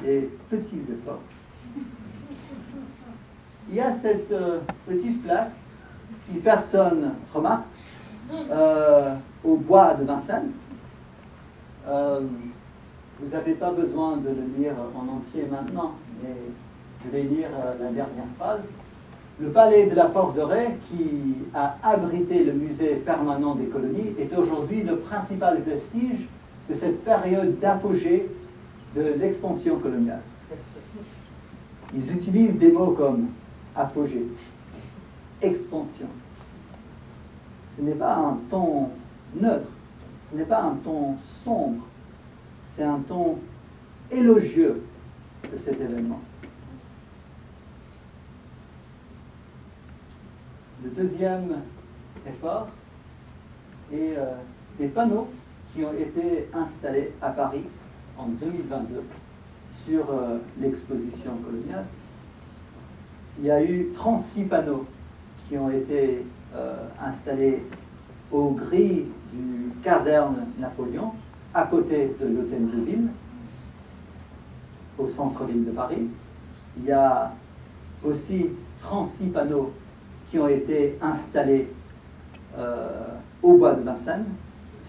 des petits efforts. Il y a cette petite plaque que personne remarque au bois de Vincennes. Vous n'avez pas besoin de le lire en entier maintenant, mais je vais lire la dernière phrase. Le palais de la Porte de Ré, qui a abrité le musée permanent des colonies, est aujourd'hui le principal vestige de cette période d'apogée de l'expansion coloniale. Ils utilisent des mots comme apogée, expansion. Ce n'est pas un ton neutre, ce n'est pas un ton sombre, c'est un ton élogieux de cet événement. Le deuxième effort est des panneaux qui ont été installés à Paris en 2022 sur l'exposition coloniale. Il y a eu 36 panneaux qui ont été installés aux grilles du caserne Napoléon, à côté de l'hôtel de ville, au centre-ville de Paris. Il y a aussi 36 panneaux qui ont été installés au bois de Vincennes,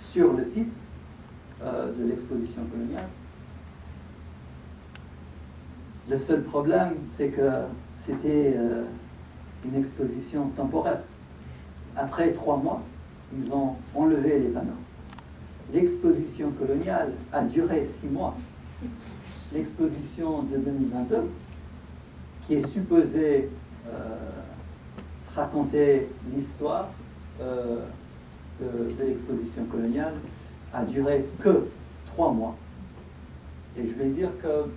sur le site de l'exposition coloniale. Le seul problème, c'est que c'était une exposition temporaire. Après 3 mois, ils ont enlevé les panneaux. L'exposition coloniale a duré 6 mois. L'exposition de 2022, qui est supposée raconter l'histoire de l'exposition coloniale, a duré que 3 mois. Et je vais dire que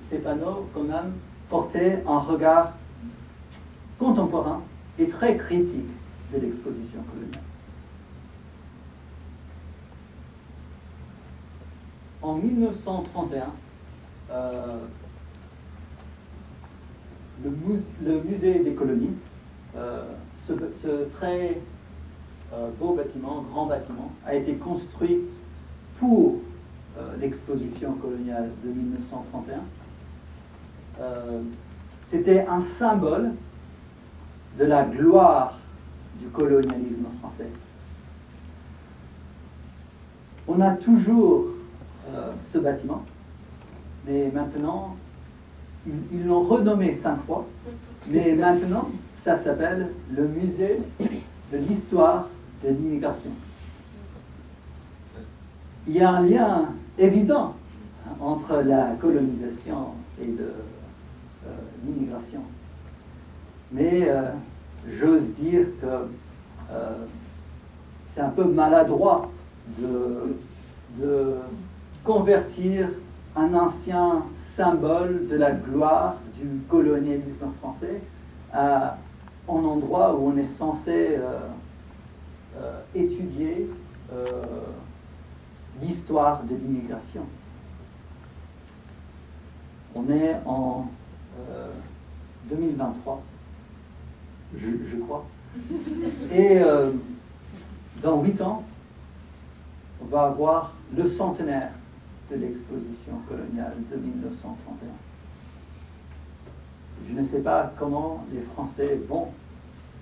ces panneaux, quand même, portaient un regard contemporain et très critique de l'exposition coloniale. En 1931, le musée des colonies, ce très beau bâtiment, grand bâtiment, a été construit pour l'exposition coloniale de 1931. C'était un symbole de la gloire du colonialisme français. On a toujours ce bâtiment, mais maintenant, ils l'ont renommé 5 fois, mais maintenant, ça s'appelle le musée de l'histoire de l'immigration. Il y a un lien évident entre la colonisation et l'immigration. Mais j'ose dire que c'est un peu maladroit de convertir un ancien symbole de la gloire du colonialisme français en endroit où on est censé étudier l'histoire de l'immigration. On est en 2023, je crois. Et dans 8 ans, on va avoir le centenaire de l'exposition coloniale de 1931. je ne sais pas comment les Français vont,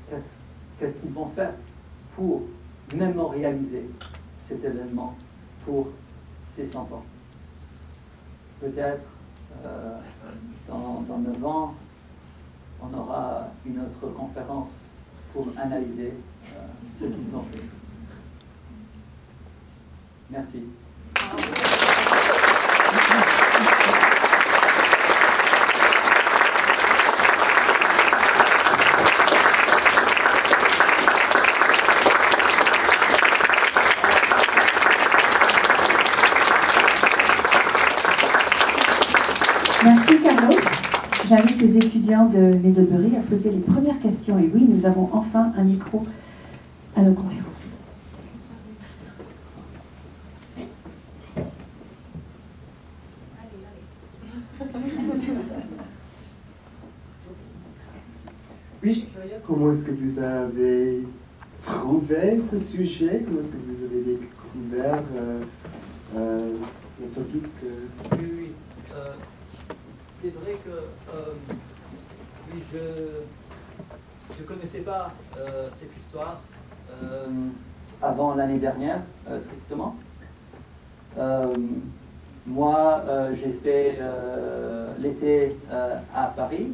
qu'est-ce qu'ils vont faire pour mémorialiser cet événement pour ces 100 ans. Peut-être dans 9 ans, on aura une autre conférence pour analyser ce qu'ils ont fait. Merci. Merci Carlos. J'invite les étudiants de Middlebury à poser les premières questions. Et oui, nous avons enfin un micro à nos conférences. Oui, comment est-ce que vous avez trouvé ce sujet? Comment est-ce que vous avez découvert le topic? Oui. C'est vrai que oui, je ne connaissais pas cette histoire avant l'année dernière, tristement. Moi, j'ai fait l'été à Paris,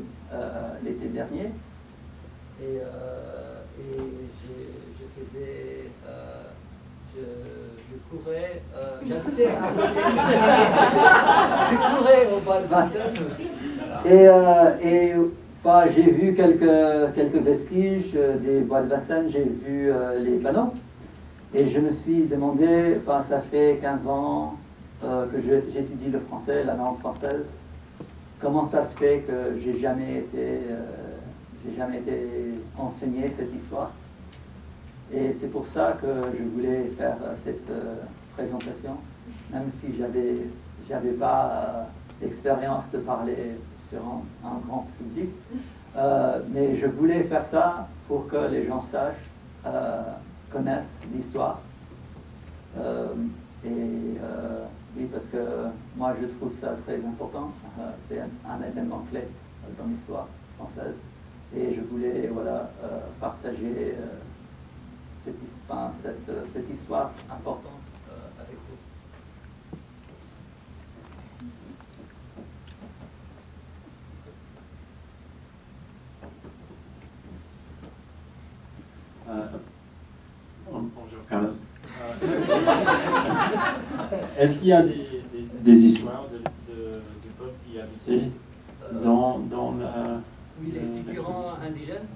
l'été dernier, et je faisais... je courais, j'habitais à côté. Je courais au bois de Vincennes. Et enfin, j'ai vu quelques vestiges des bois de Vincennes, j'ai vu les panneaux. Et je me suis demandé, enfin, ça fait 15 ans que j'étudie le français, la langue française. Comment ça se fait que j'ai jamais été enseigné cette histoire? Et c'est pour ça que je voulais faire cette présentation, même si j'avais pas d'expérience de parler sur un grand public. Mais je voulais faire ça pour que les gens sachent, connaissent l'histoire. Oui, parce que moi je trouve ça très important. C'est un événement clé dans l'histoire française. Et je voulais partager cette histoire importante avec vous. Bonjour Carlos. Est-ce qu'il y a des histoires du peuple qui habitait dans la... Oui, les figurants indigènes.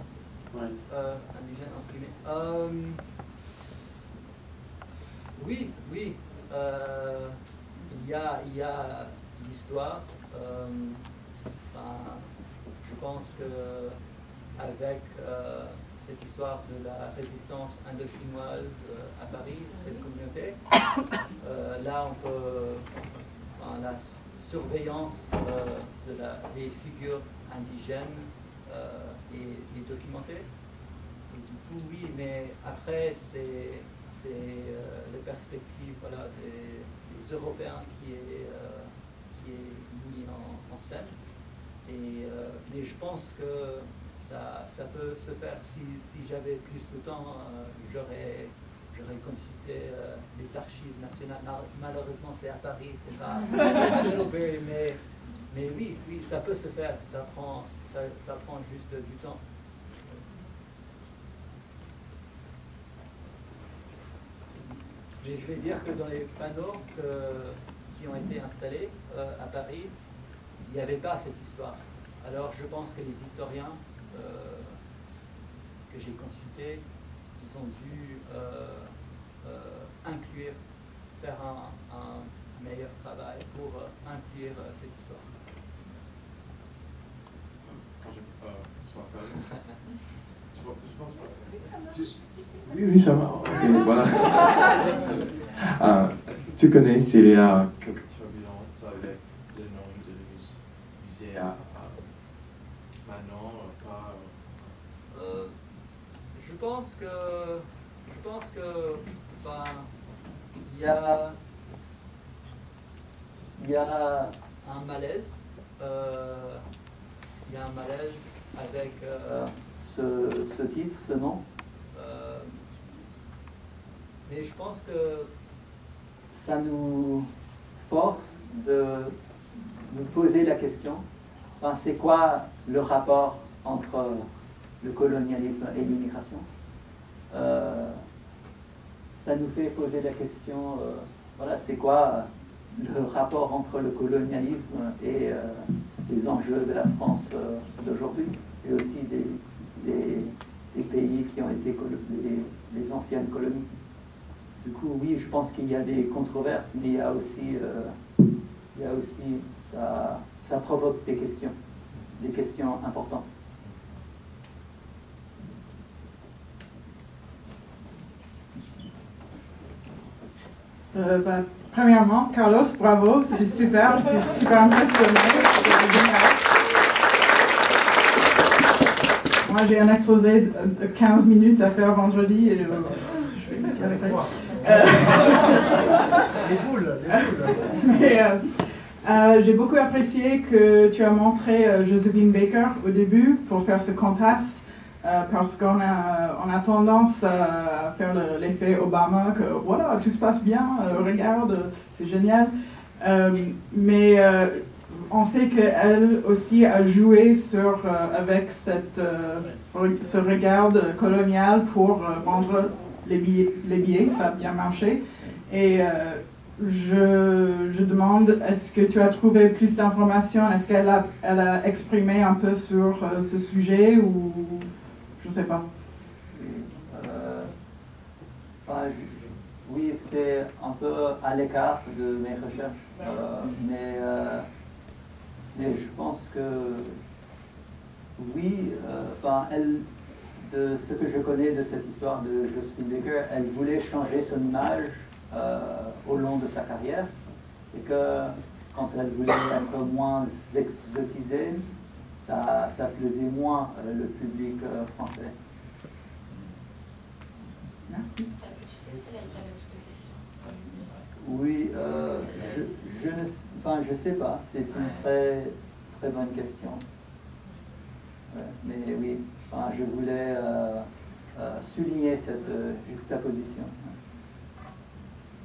Ouais. Indigènes entre guillemets. Oui. Il y a l'histoire. Je pense que avec cette histoire de la résistance indo-chinoise à Paris, cette communauté, là on peut, la surveillance des figures indigènes est documentée. Et du coup, oui, mais après, c'est les perspectives des Européens qui est mis en scène. Mais je pense que ça peut se faire. Si j'avais plus de temps, j'aurais consulté les archives nationales. Malheureusement, c'est à Paris, c'est pas à Middlebury, mais oui, ça peut se faire. Ça prend juste du temps. Mais je vais dire que dans les panneaux qui ont été installés à Paris, il n'y avait pas cette histoire. Alors je pense que les historiens que j'ai consultés, ils ont dû faire un meilleur travail pour inclure cette histoire. Je pense pas. Oui, ça va. Ok, voilà. Tu connais s'il y a quelque turbulence avec le nom de musée à Manon, pas... Je pense que il y a un malaise il y a un malaise avec ce titre, ce nom. Mais je pense que ça nous force de nous poser la question, enfin, c'est quoi le rapport entre le colonialisme et l'immigration? Ça nous fait poser la question, voilà, c'est quoi le rapport entre le colonialisme et les enjeux de la France d'aujourd'hui, et aussi des pays qui ont été les anciennes colonies. Du coup, oui, je pense qu'il y a des controverses, mais il y a aussi ça provoque des questions importantes. Premièrement, Carlos, bravo, c'était super, je suis super impressionnée. Moi, j'ai un exposé de 15 minutes à faire vendredi et je vais y arriver. Les boules. Mais j'ai beaucoup apprécié que tu as montré Josephine Baker au début pour faire ce contraste. Parce qu'on a tendance à faire l'effet Obama, que voilà, tout se passe bien, regarde, c'est génial. Mais on sait qu'elle aussi a joué avec ce regard colonial pour vendre les billets, ça a bien marché. Et je demande, est-ce que tu as trouvé plus d'informations? Est-ce qu'elle a exprimé un peu sur ce sujet ou... Je ne sais pas. Oui, c'est un peu à l'écart de mes recherches, mais je pense que oui, de ce que je connais de cette histoire de Josephine Baker, elle voulait changer son image au long de sa carrière, et que quand elle voulait être moins exotisée, ça plaisait moins le public français. Merci. Est-ce que tu sais si elle a été à l'exposition? Oui, je ne sais pas. C'est une très, très bonne question. Ouais, mais oui, je voulais souligner cette juxtaposition.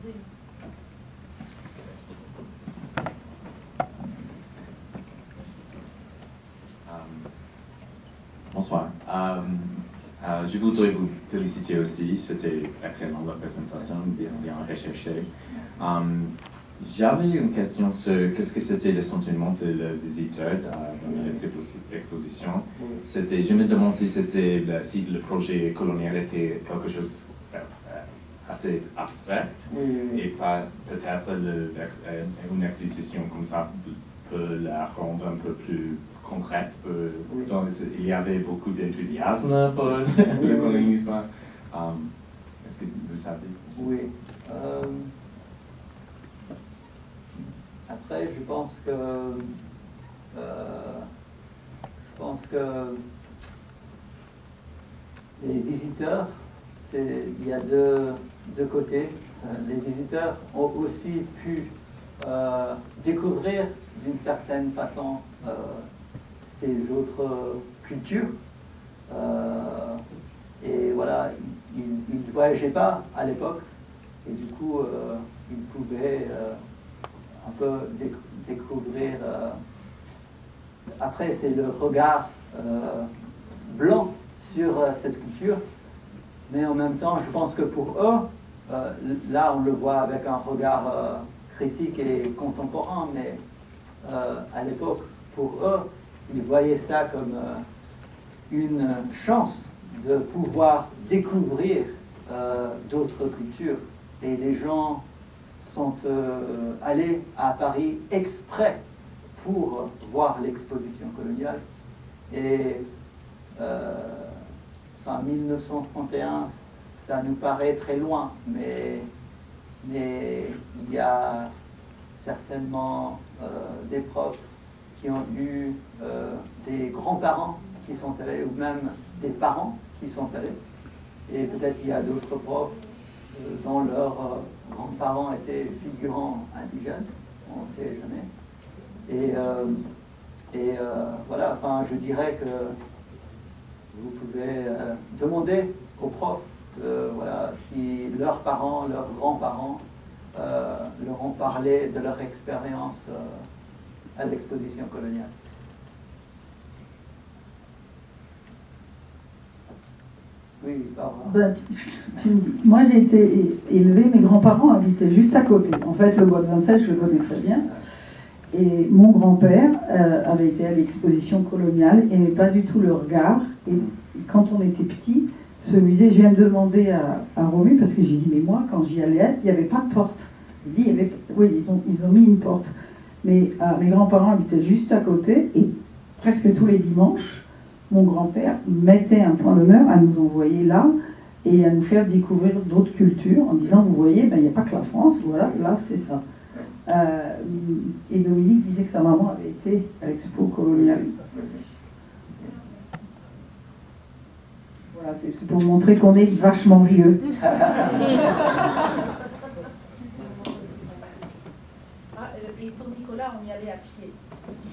Oui. Bonsoir. Je voudrais vous féliciter aussi. C'était excellent la présentation, bien recherché. J'avais une question sur qu'est-ce que c'était le sentiment de le visiteur dans l'exposition. C'était, je me demande si le projet colonial était quelque chose assez abstract et pas peut-être une exposition comme ça peut la rendre un peu plus concrète. Donc, il y avait beaucoup d'enthousiasme pour le colonialisme. Est-ce que vous savez? Oui. Après, je pense que les visiteurs, il y a deux côtés. Les visiteurs ont aussi pu découvrir d'une certaine façon ces autres cultures. Et voilà, ils ne voyageaient pas à l'époque, et du coup, ils pouvaient un peu découvrir. Après, c'est le regard blanc sur cette culture, mais en même temps, je pense que pour eux, là, on le voit avec un regard critique et contemporain, mais à l'époque, pour eux, ils voyaient ça comme une chance de pouvoir découvrir d'autres cultures. Et les gens sont allés à Paris exprès pour voir l'exposition coloniale. Et en 1931, ça nous paraît très loin, mais il y a certainement des profs qui ont eu des grands-parents qui sont allés, ou même des parents qui sont allés. Et peut-être il y a d'autres profs dont leurs grands-parents étaient figurants indigènes, on ne sait jamais. Et voilà, enfin, je dirais que vous pouvez demander aux profs voilà, si leurs parents, leurs grands-parents leur ont parlé de leur expérience à l'exposition coloniale. Oui, ben, tu me dis. Moi, j'ai été élevée, mes grands-parents habitaient juste à côté. En fait, le bois de Vincennes, je le connais très bien. Et mon grand-père avait été à l'exposition coloniale, et n'aimait pas du tout le regard. Et quand on était petit, ce musée, je viens de demander à Romu, parce que j'ai dit, mais moi, quand j'y allais, il n'y avait pas de porte. Il dit, oui, ils ont mis une porte. Mais mes grands-parents habitaient juste à côté, et presque tous les dimanches, mon grand-père mettait un point d'honneur à nous envoyer là et à nous faire découvrir d'autres cultures en disant, vous voyez, ben, il n'y a pas que la France, voilà, là c'est ça. Et Dominique disait que sa maman avait été à l'expo coloniale. Voilà, c'est pour montrer qu'on est vachement vieux. Et pour Nicolas, on y allait à pied.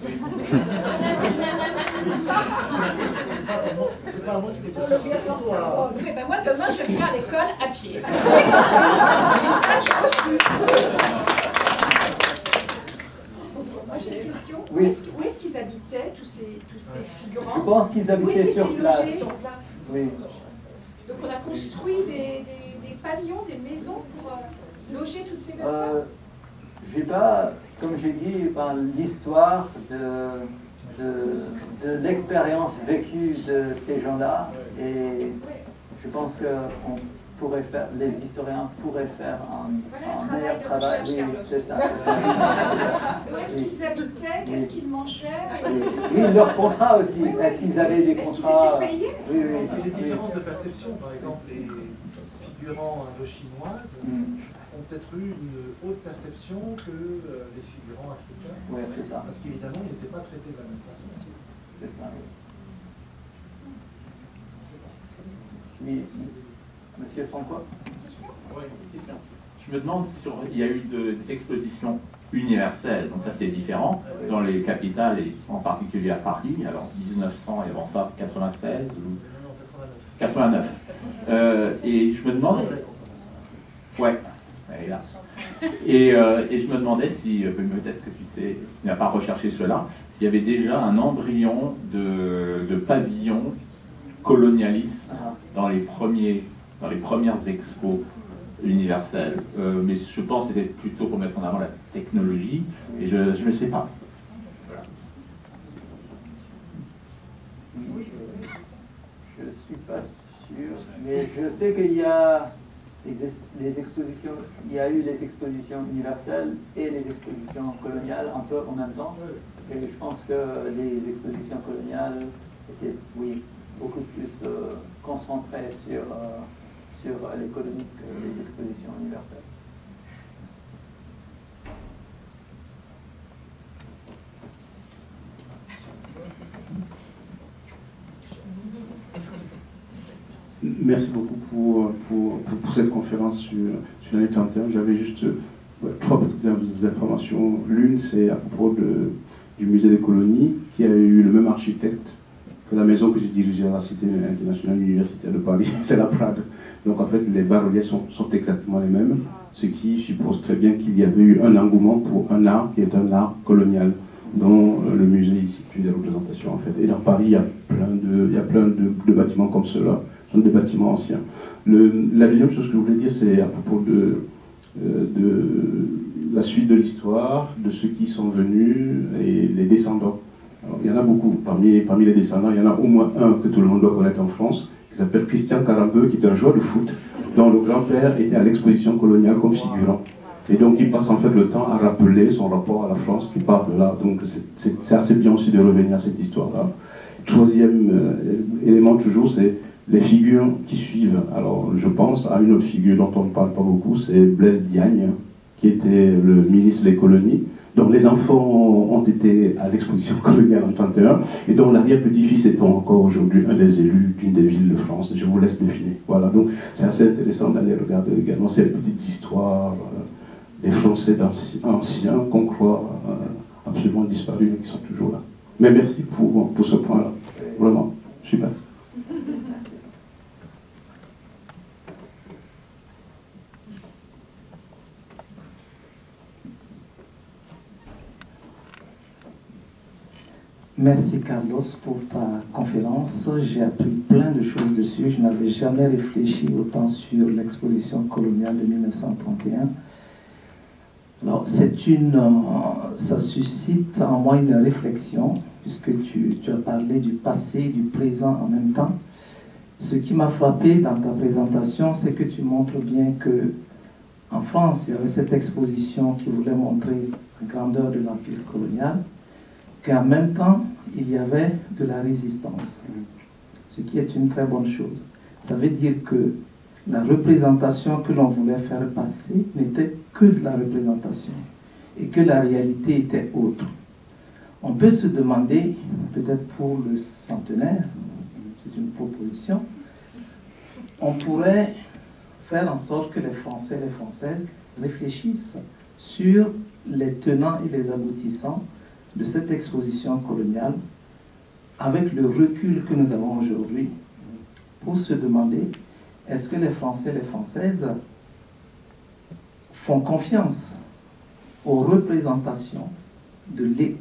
C'est pas moi qui t'ai dit ça. Ben moi, demain, je viens à l'école à pied. Et ça, je reçu. Moi, j'ai une question. Oui. Où est-ce qu'ils habitaient, tous ces figurants? Je pense qu'ils habitaient sur place. Oui. Donc on a construit des pavillons, des maisons pour loger toutes ces personnes. J'ai pas, comme j'ai dit, enfin, l'histoire de l'expérience vécue de ces gens-là, et je pense que les historiens pourraient faire un meilleur travail. Oui, c'est ça. Où est-ce qu'ils habitaient? Qu'est-ce qu'ils mangeaient? Oui, leur contrat aussi. Est-ce qu'ils avaient des contrats? Est-ce qu'ils étaient payés? Oui, oui. Et les différences de perception, par exemple, les figurants indo-chinoises ont peut-être eu une haute perception que les figurants africains. Oui, c'est ça. Parce qu'évidemment, ils n'étaient pas traités de la même façon. C'est ça, oui. Oui. Monsieur Sanquois? Oui. Je me demande si il y a eu des expositions universelles, donc ça c'est différent, dans les capitales, et en particulier à Paris, alors 1900 et avant ça 96 ou 89. Et je me demande... Ouais, hélas. Et je me demandais si, peut-être que tu sais, tu n'as pas recherché cela, s'il y avait déjà un embryon de pavillon colonialiste dans les premières expos universelles. Mais je pense que c'était plutôt pour mettre en avant la technologie, et je ne sais pas. Voilà. Je ne suis pas sûr, mais je sais qu'il y a les expositions, il y a eu les expositions universelles et les expositions coloniales un peu en même temps. Et je pense que les expositions coloniales étaient, oui, beaucoup plus concentrées sur les colonies que les expositions universelles. Merci beaucoup pour cette conférence sur l'année 31. J'avais juste trois petites informations. L'une, c'est à propos du musée des colonies, qui a eu le même architecte que la maison que j'ai dirigée à la Cité internationale universitaire de Paris, c'est la Prade. Donc en fait, les bas-reliefs sont exactement les mêmes, ce qui suppose très bien qu'il y avait eu un engouement pour un art qui est un art colonial, dont le musée ici est une des représentations en fait. Et dans Paris, il y a plein de bâtiments comme cela. Ce sont des bâtiments anciens. La deuxième chose que je voulais dire, c'est à propos de la suite de l'histoire, de ceux qui sont venus et les descendants. Alors, il y en a beaucoup. Parmi les descendants, il y en a au moins un que tout le monde doit connaître en France, qui s'appelle Christian Carambeu, qui est un joueur de foot, dont le grand-père était à l'exposition coloniale comme figurant. Et donc il passe en fait le temps à rappeler son rapport à la France qui part de là. Donc c'est assez bien aussi de revenir à cette histoire-là. Troisième élément toujours, c'est les figures qui suivent. Alors je pense à une autre figure dont on ne parle pas beaucoup, c'est Blaise Diagne, qui était le ministre des colonies, dont les enfants ont été à l'exposition coloniale en 1931, et dont l'arrière-petit-fils est encore aujourd'hui un des élus d'une des villes de France. Je vous laisse deviner. Voilà, donc c'est assez intéressant d'aller regarder également ces petites histoires des Français anciens qu'on croit absolument disparus, mais qui sont toujours là. Mais merci pour ce point-là. Vraiment, super. Merci Carlos pour ta conférence. J'ai appris plein de choses dessus. Je n'avais jamais réfléchi autant sur l'exposition coloniale de 1931. Alors, ça suscite en moi une réflexion, puisque tu as parlé du passé et du présent en même temps. Ce qui m'a frappé dans ta présentation, c'est que tu montres bien que en France, il y avait cette exposition qui voulait montrer la grandeur de l'empire colonial, qu'en même temps, il y avait de la résistance, ce qui est une très bonne chose. Ça veut dire que la représentation que l'on voulait faire passer n'était que de la représentation et que la réalité était autre. On peut se demander, peut-être pour le centenaire, c'est une proposition, on pourrait faire en sorte que les Français et les Françaises réfléchissent sur les tenants et les aboutissants de cette exposition coloniale avec le recul que nous avons aujourd'hui pour se demander est-ce que les Français et les Françaises font confiance aux représentations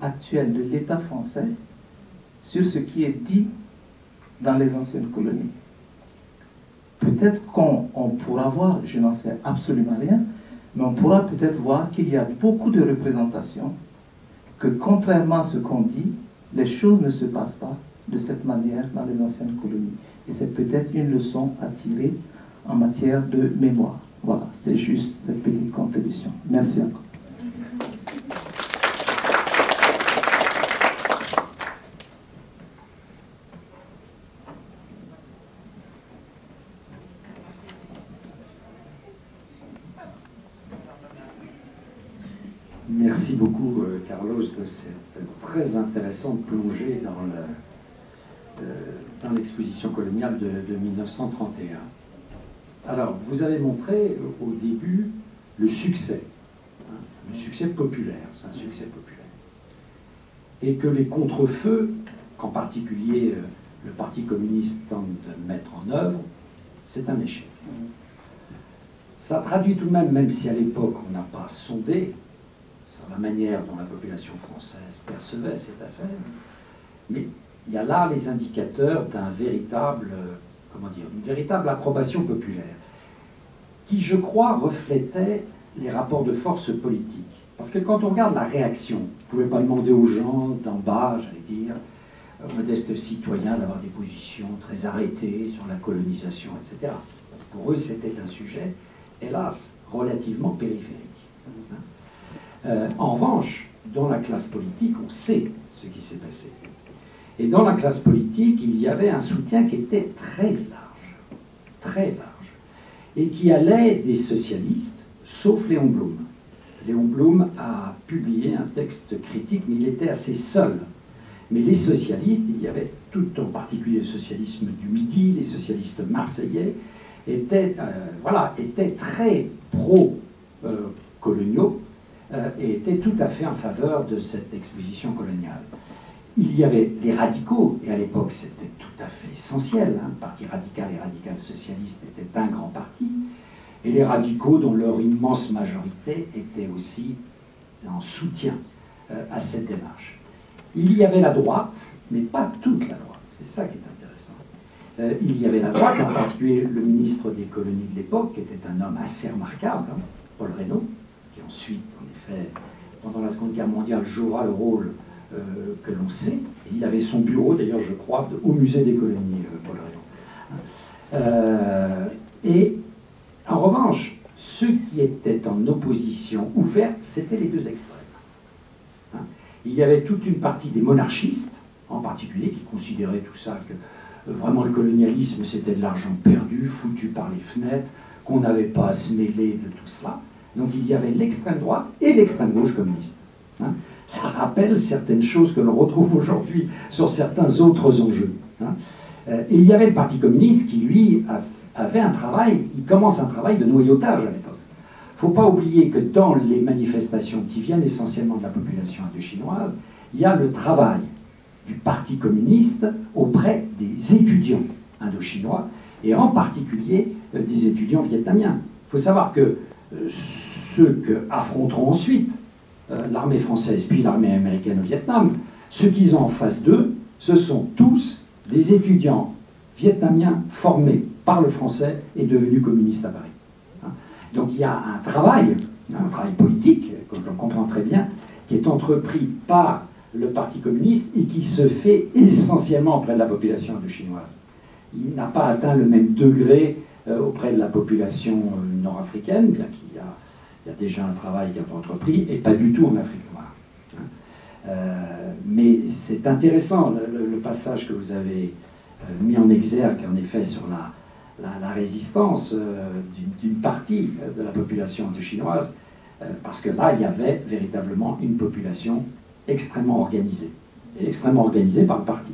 actuelles de l'État français sur ce qui est dit dans les anciennes colonies. Peut-être qu'on pourra voir, je n'en sais absolument rien, mais on pourra peut-être voir qu'il y a beaucoup de représentations, que contrairement à ce qu'on dit, les choses ne se passent pas de cette manière dans les anciennes colonies. Et c'est peut-être une leçon à tirer en matière de mémoire. Voilà, c'était juste cette petite contribution. Merci encore. Merci beaucoup, Carlos, de cette très intéressante plongée dans l'exposition coloniale de 1931. Alors, vous avez montré au début le succès populaire, c'est un succès populaire, et que les contre-feux, qu'en particulier le Parti communiste tente de mettre en œuvre, c'est un échec. Ça traduit tout de même, même si à l'époque on n'a pas sondé sur la manière dont la population française percevait cette affaire, mais il y a là les indicateurs d'un véritable, une véritable approbation populaire, qui, je crois, reflétait les rapports de force politiques. Parce que quand on regarde la réaction, vous ne pouvez pas demander aux gens d'en bas, j'allais dire, aux modestes citoyens, d'avoir des positions très arrêtées sur la colonisation, etc. Pour eux, c'était un sujet, hélas, relativement périphérique. En revanche, dans la classe politique, on sait ce qui s'est passé. Et dans la classe politique, il y avait un soutien qui était très large, et qui allait des socialistes, sauf Léon Blum. Léon Blum a publié un texte critique, mais il était assez seul. Mais les socialistes, il y avait tout en particulier le socialisme du Midi, les socialistes marseillais, étaient très pro-coloniaux et étaient tout à fait en faveur de cette exposition coloniale. Il y avait les radicaux, et à l'époque c'était tout à fait essentiel, le parti radical et radical socialiste étaient un grand parti, et les radicaux, dont leur immense majorité, étaient aussi en soutien à cette démarche. Il y avait la droite, mais pas toute la droite, c'est ça qui est intéressant. Il y avait la droite, en particulier le ministre des colonies de l'époque, qui était un homme assez remarquable, Paul Reynaud, qui ensuite, en effet, pendant la Seconde Guerre mondiale, jouera le rôle que l'on sait. Et il avait son bureau, d'ailleurs, je crois, au musée des colonies, Paul Reynaud. Et en revanche, ceux qui étaient en opposition ouverte, c'était les deux extrêmes. Il y avait toute une partie des monarchistes, en particulier, qui considéraient tout ça, que vraiment le colonialisme, c'était de l'argent perdu, foutu par les fenêtres, qu'on n'avait pas à se mêler de tout cela. Donc il y avait l'extrême droite et l'extrême gauche communiste. Ça rappelle certaines choses que l'on retrouve aujourd'hui sur certains autres enjeux. Et il y avait le Parti communiste qui, lui, avait un travail, il commence un travail de noyautage à l'époque. Il ne faut pas oublier que dans les manifestations qui viennent essentiellement de la population indochinoise, il y a le travail du Parti communiste auprès des étudiants indochinois, et en particulier des étudiants vietnamiens. Il faut savoir que ceux que affronteront ensuite l'armée française puis l'armée américaine au Vietnam, ceux qu'ils ont en face d'eux, ce sont tous des étudiants vietnamiens formés par le français et devenus communistes à Paris. Donc il y a un travail politique, que je comprends très bien, qui est entrepris par le Parti communiste et qui se fait essentiellement auprès de la population indochinoise. Il n'a pas atteint le même degré auprès de la population nord-africaine, bien qu'il y a déjà un travail qui est entrepris, et pas du tout en Afrique noire. Mais c'est intéressant le passage que vous avez mis en exergue, en effet, sur la résistance d'une partie de la population indochinoise, parce que là, il y avait véritablement une population extrêmement organisée, et extrêmement organisée par le parti.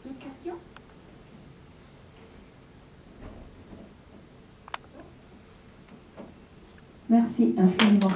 D'autres questions? Merci infiniment.